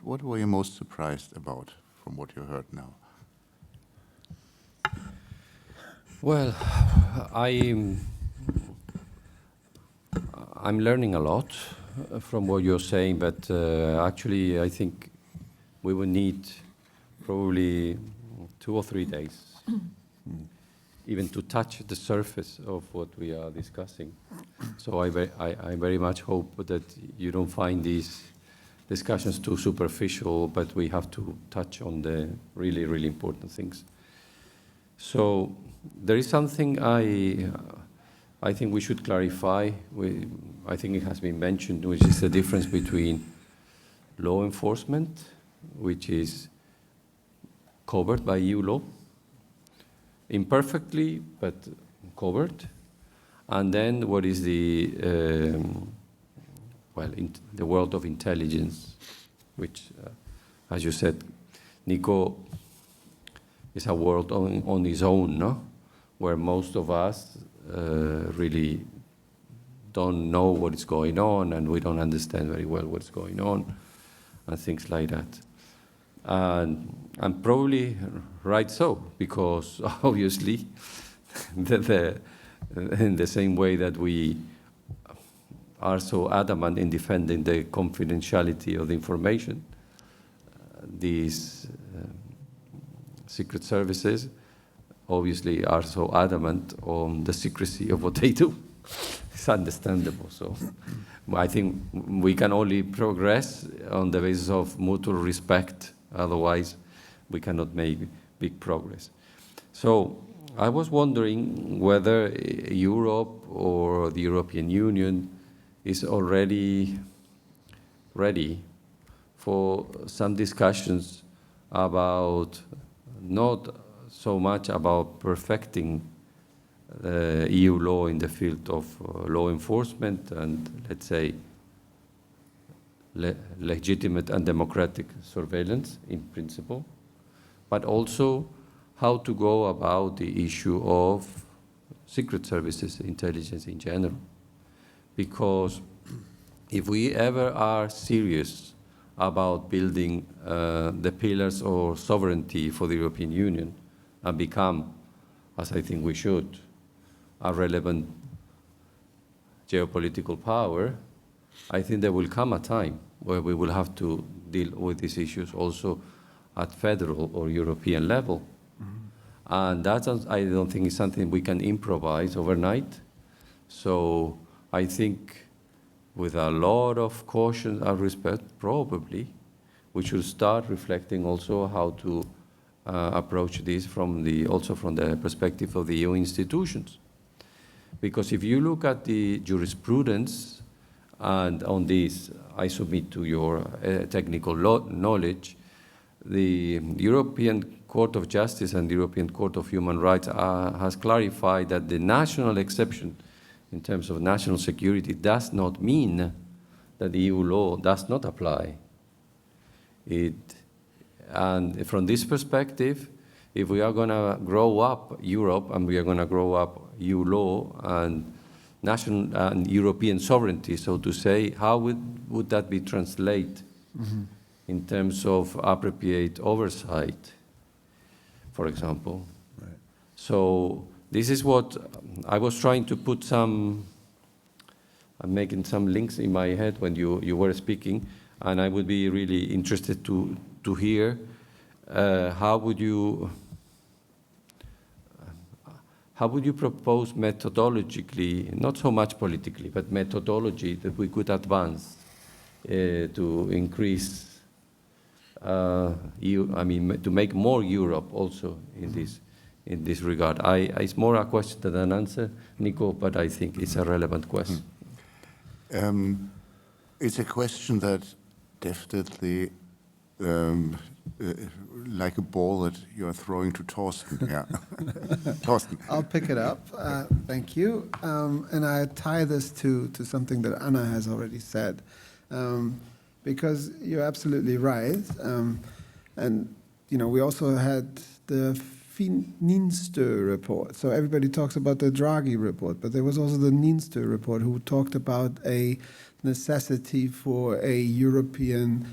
were you most surprised about from what you heard now? Well, I'm learning a lot from what you're saying, but actually I think we will need probably 2 or 3 days, even to touch the surface of what we are discussing. So I very much hope that you don't find these discussions too superficial, but we have to touch on the really, really important things. So there is something I think we should clarify. I think it has been mentioned, which is the difference between law enforcement, which is covered by EU law, imperfectly, but covered. And then what is the, the world of intelligence, which, as you said, Nico, is a world on its own, no? Where most of us really don't know what is going on, and we don't understand very well what's going on, and things like that. And probably right so, because obviously, in the same way that we are so adamant in defending the confidentiality of the information, these secret services obviously are so adamant on the secrecy of what they do. It's understandable. So I think we can only progress on the basis of mutual respect. Otherwise, we cannot make big progress. So I was wondering whether Europe or the European Union is already ready for some discussions about not so much about perfecting EU law in the field of law enforcement and, let's say, legitimate and democratic surveillance in principle, but also how to go about the issue of secret services, intelligence in general. Because if we ever are serious about building the pillars of sovereignty for the European Union and become, as I think we should, a relevant geopolitical power, I think there will come a time where we will have to deal with these issues also at federal or European level. Mm-hmm. And that, I don't think, is something we can improvise overnight. So I think with a lot of caution and respect, probably, we should start reflecting also how to approach this also from the perspective of the EU institutions. Because if you look at the jurisprudence, and on this I submit to your technical knowledge, the European Court of Justice and the European Court of Human Rights has clarified that the national exception in terms of national security does not mean that the EU law does not apply. And from this perspective, if we are going to grow up Europe and we are going to grow up EU law and national and European sovereignty, so to say, how would that be translated in terms of appropriate oversight, for example? Right. So this is what I was trying to put I'm making some links in my head when you were speaking, and I would be really interested to hear how would you propose methodologically, not so much politically, but methodology that we could advance to increase, to make more Europe also in this regard? It's more a question than an answer, Nico, but I think it's a relevant question. It's a question that definitely, like a ball that you are throwing to Torsten. Yeah. Torsten. I'll pick it up. Thank you. And I tie this to something that Anna has already said, because you're absolutely right. And we also had the Nienstö report. So everybody talks about the Draghi report, but there was also the Nienstö report who talked about a necessity for a European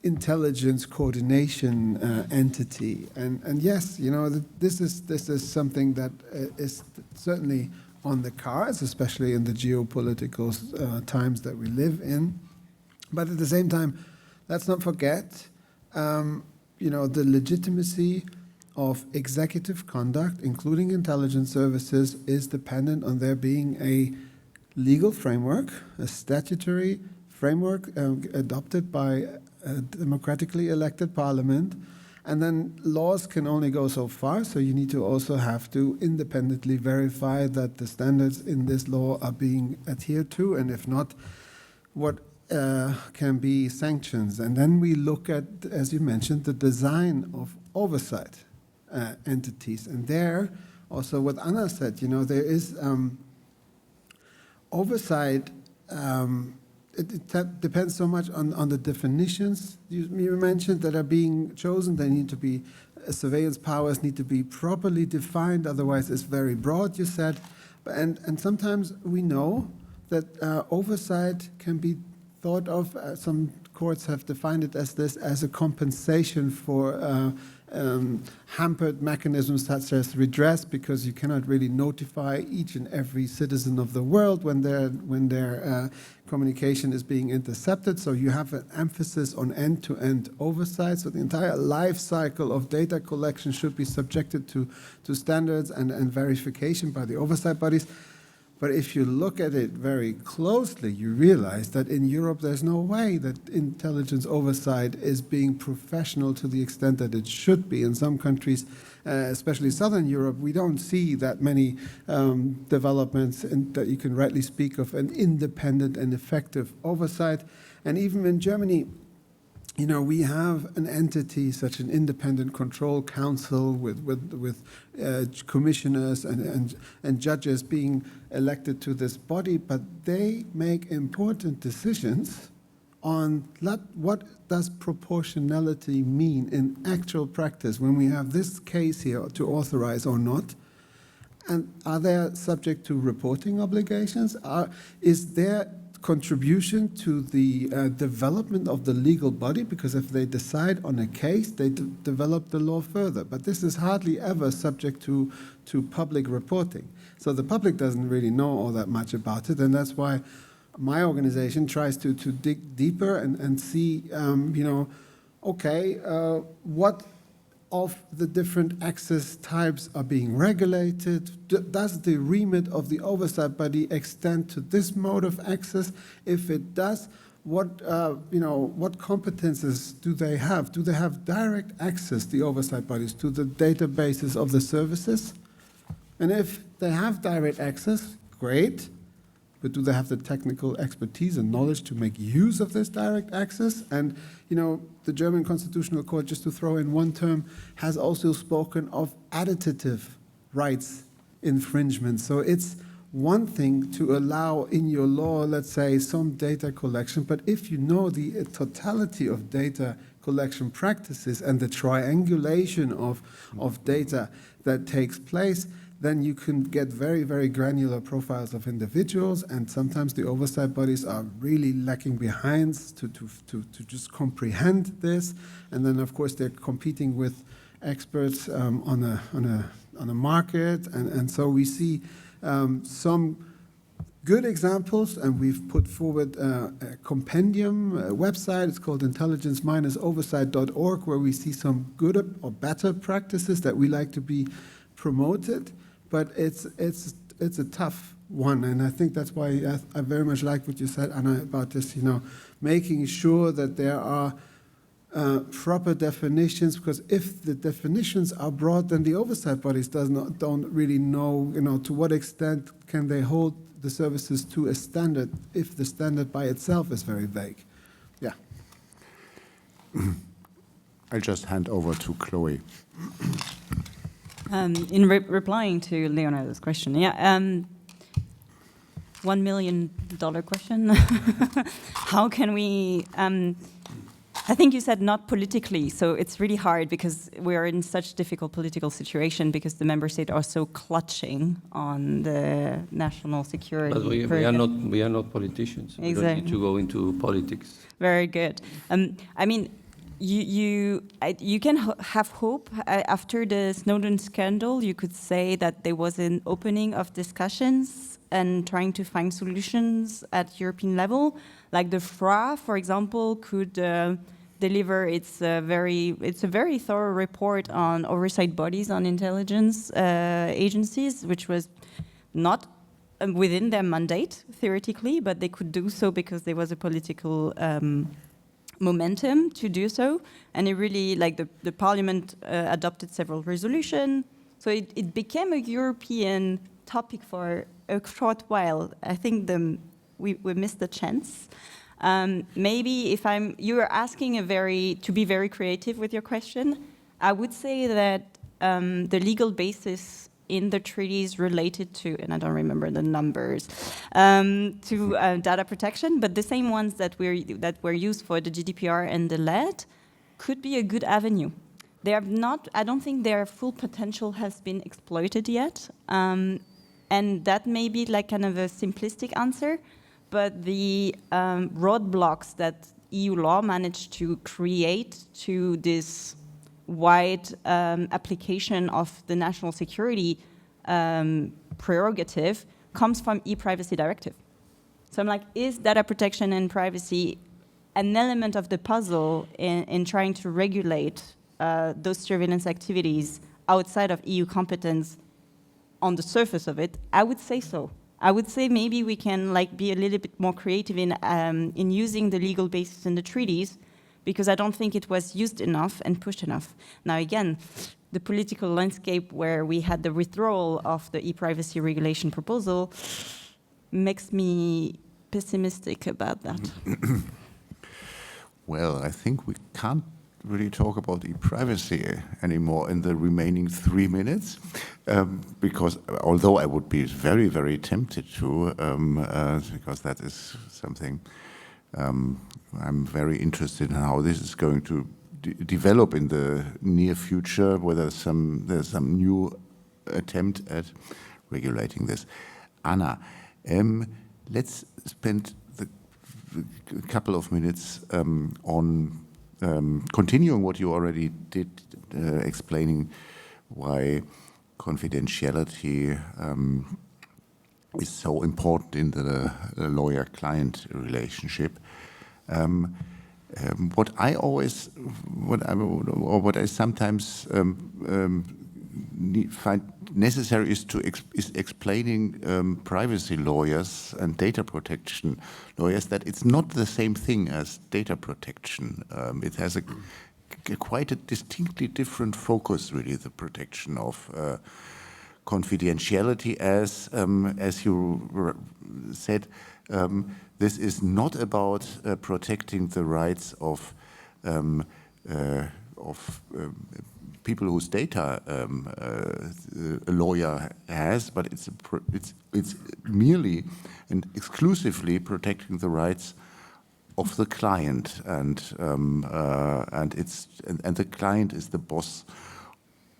intelligence coordination entity, and yes, this is something that is certainly on the cards, especially in the geopolitical times that we live in. But at the same time, let's not forget the legitimacy of executive conduct, including intelligence services, is dependent on there being a legal framework, a statutory framework adopted by a democratically elected parliament. And then laws can only go so far, so you need to also have to independently verify that the standards in this law are being adhered to, and if not, what can be sanctions. And then we look at, as you mentioned, the design of oversight entities. And there, also what Anna said, there is oversight. It depends so much on the definitions you mentioned that are being chosen. They need to be, surveillance powers need to be properly defined, otherwise it's very broad, you said. And sometimes we know that oversight can be thought of, some courts have defined it as this, as a compensation for hampered mechanisms such as redress, because you cannot really notify each and every citizen of the world when their communication is being intercepted. So you have an emphasis on end-to-end oversight. So the entire life cycle of data collection should be subjected to standards and verification by the oversight bodies. But if you look at it very closely, you realize that in Europe there's no way that intelligence oversight is being professional to the extent that it should be. In some countries, especially Southern Europe, we don't see that many developments that you can rightly speak of an independent and effective oversight. And even in Germany, we have an entity, such an independent control council with commissioners and judges being elected to this body, but they make important decisions on what does proportionality mean in actual practice when we have this case here to authorize or not. And are they subject to reporting obligations? Is there contribution to the development of the legal body? Because if they decide on a case, they develop the law further. But this is hardly ever subject to public reporting. So the public doesn't really know all that much about it, and that's why my organization tries to dig deeper and see, what of the different access types are being regulated. Does the remit of the oversight body extend to this mode of access? If it does, what competences do they have? Do they have direct access, the oversight bodies, to the databases of the services? And if they have direct access, great. But do they have the technical expertise and knowledge to make use of this direct access? And, the German Constitutional Court, just to throw in one term, has also spoken of additive rights infringement. So it's one thing to allow in your law, let's say, some data collection, but if you know the totality of data collection practices and the triangulation of data that takes place, then you can get very, very granular profiles of individuals, and sometimes the oversight bodies are really lacking behind to just comprehend this. And then, of course, they're competing with experts on a market, and so we see some good examples, and we've put forward a compendium, a website. It's called intelligence-oversight.org, where we see some good or better practices that we like to be promoted. But it's a tough one, and I think that's why I very much like what you said, Anna, about this, making sure that there are proper definitions, because if the definitions are broad, then the oversight bodies don't really know, to what extent can they hold the services to a standard if the standard by itself is very vague. Yeah. I'll just hand over to Chloe. In replying to Leonardo's question, $1 million question. How can we? I think you said not politically, so it's really hard because we are in such difficult political situation because the member states are so clutching on the national security. But we are not politicians. Exactly. We don't need to go into politics. Very good. You can have hope. After the Snowden scandal, you could say that there was an opening of discussions and trying to find solutions at European level. Like the FRA, for example, could deliver it's a very thorough report on oversight bodies on intelligence agencies, which was not within their mandate theoretically, but they could do so because there was a political momentum to do so, and it really, like, the parliament adopted several resolutions, so it became a European topic for a short while. I think we missed the chance. Maybe you are asking to be very creative with your question. I would say that the legal basis in the treaties related to, and I don't remember the numbers, to data protection, but the same ones that were used for the GDPR and the LED could be a good avenue. I don't think their full potential has been exploited yet, and that may be like kind of a simplistic answer, but the roadblocks that EU law managed to create to this wide application of the national security prerogative comes from e-privacy directive. So I'm like, is data protection and privacy an element of the puzzle in trying to regulate those surveillance activities outside of EU competence on the surface of it? I would say so. I would say maybe we can be a little bit more creative in using the legal basis in the treaties, because I don't think it was used enough and pushed enough. Now again, the political landscape where we had the withdrawal of the e-privacy regulation proposal makes me pessimistic about that. Well, I think we can't really talk about e-privacy anymore in the remaining 3 minutes, because although I would be very, very tempted to, because that is something I'm very interested in how this is going to develop in the near future, whether there's some new attempt at regulating this. Anna, let's spend a couple of minutes on continuing what you already did, explaining why confidentiality is so important in the lawyer-client relationship. What I sometimes find necessary is explaining privacy lawyers and data protection lawyers that it's not the same thing as data protection. It has quite a distinctly different focus, really, the protection of confidentiality, as you said. This is not about protecting the rights of people whose data a lawyer has, but it's merely and exclusively protecting the rights of the client, and the client is the boss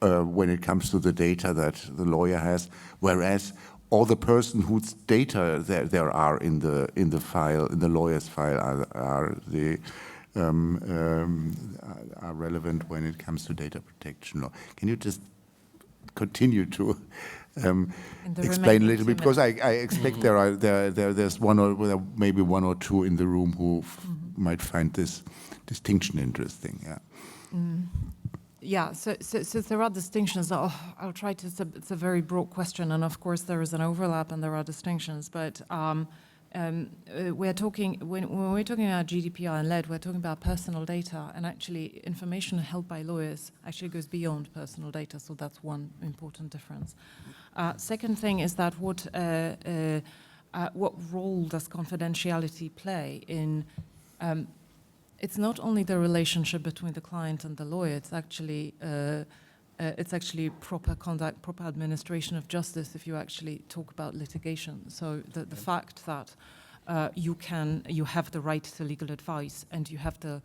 when it comes to the data that the lawyer has, whereas or the person whose data there are in the file, in the lawyer's file, are relevant when it comes to data protection law. Can you just continue to explain a little bit, because I expect there's maybe one or two in the room who might find this distinction interesting. Yeah. Yeah, so there are distinctions. I'll try to, it's a very broad question, and of course there is an overlap and there are distinctions, but we're talking, when we're talking about GDPR and LED, we're talking about personal data, and actually information held by lawyers actually goes beyond personal data, so that's one important difference. Second thing is that what role does confidentiality play in it's not only the relationship between the client and the lawyer, it's actually proper conduct, proper administration of justice if you actually talk about litigation. So the fact that you have the right to legal advice and you have the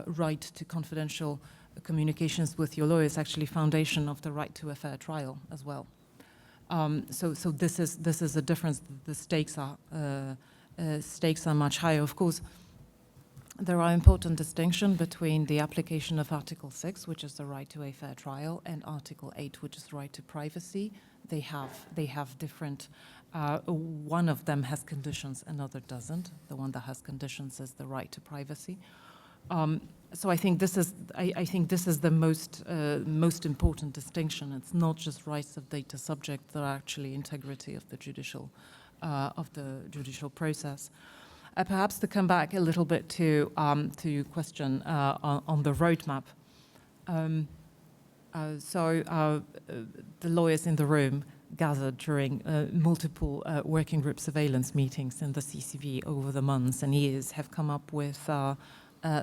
right to confidential communications with your lawyer is actually foundation of the right to a fair trial as well. So this is a difference. The stakes are much higher. Of course, there are important distinctions between the application of Article 6, which is the right to a fair trial, and Article 8, which is the right to privacy. They have different, one of them has conditions, another doesn't. The one that has conditions is the right to privacy. So I think this is the most important distinction. It's not just rights of data subject, but actually integrity of the judicial process. Perhaps to come back a little bit to your question on the roadmap. The lawyers in the room gathered during multiple working group surveillance meetings in the CCB over the months and years have come up with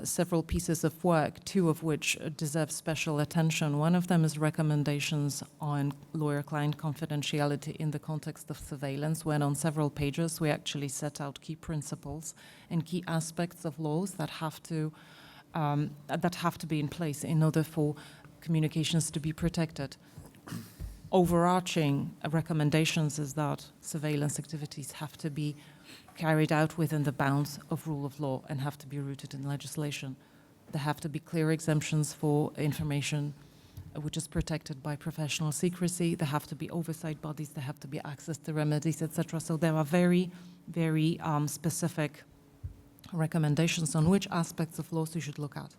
several pieces of work, two of which deserve special attention. One of them is recommendations on lawyer-client confidentiality in the context of surveillance, when on several pages we actually set out key principles and key aspects of laws that have to be in place in order for communications to be protected. Overarching recommendations is that surveillance activities have to be carried out within the bounds of rule of law and have to be rooted in legislation. There have to be clear exemptions for information which is protected by professional secrecy. There have to be oversight bodies, there have to be access to remedies, etc. So there are very, very specific recommendations on which aspects of laws you should look at.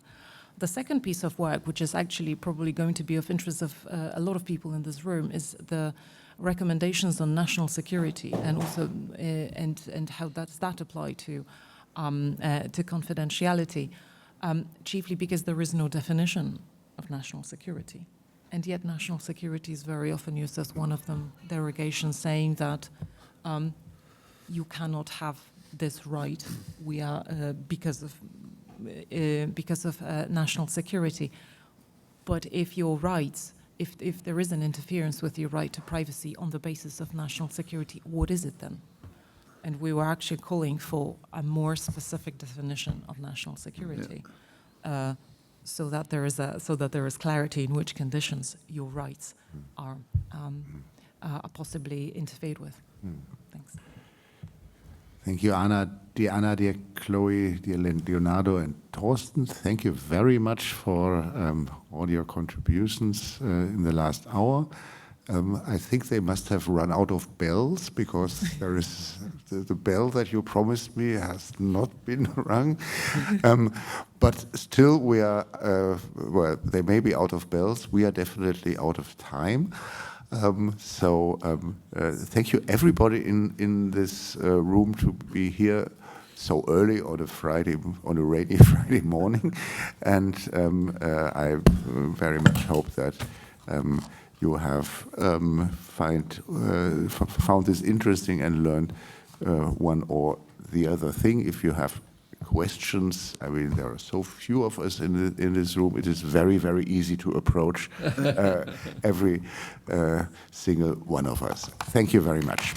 The second piece of work, which is actually probably going to be of interest of a lot of people in this room, is the recommendations on national security and also and how does that apply to confidentiality, chiefly because there is no definition of national security. And yet national security is very often used as one of them derogations, saying that you cannot have this right because of national security. But if your rights, if there is an interference with your right to privacy on the basis of national security, what is it then? And we were actually calling for a more specific definition of national security, so that there is clarity in which conditions your rights are possibly interfered with. Thanks. Thank you, Anna, dear Chloe, dear Leonardo, and Thorsten. Thank you very much for all your contributions in the last hour. I think they must have run out of bells, because there is the bell that you promised me has not been rung. But still, we are, well, they may be out of bells. We are definitely out of time. Thank you everybody in this room to be here so early on a rainy Friday morning, and I very much hope that you have found this interesting and learned one or the other thing. If you have questions, I mean, there are so few of us in this room, it is very, very easy to approach every single one of us. Thank you very much.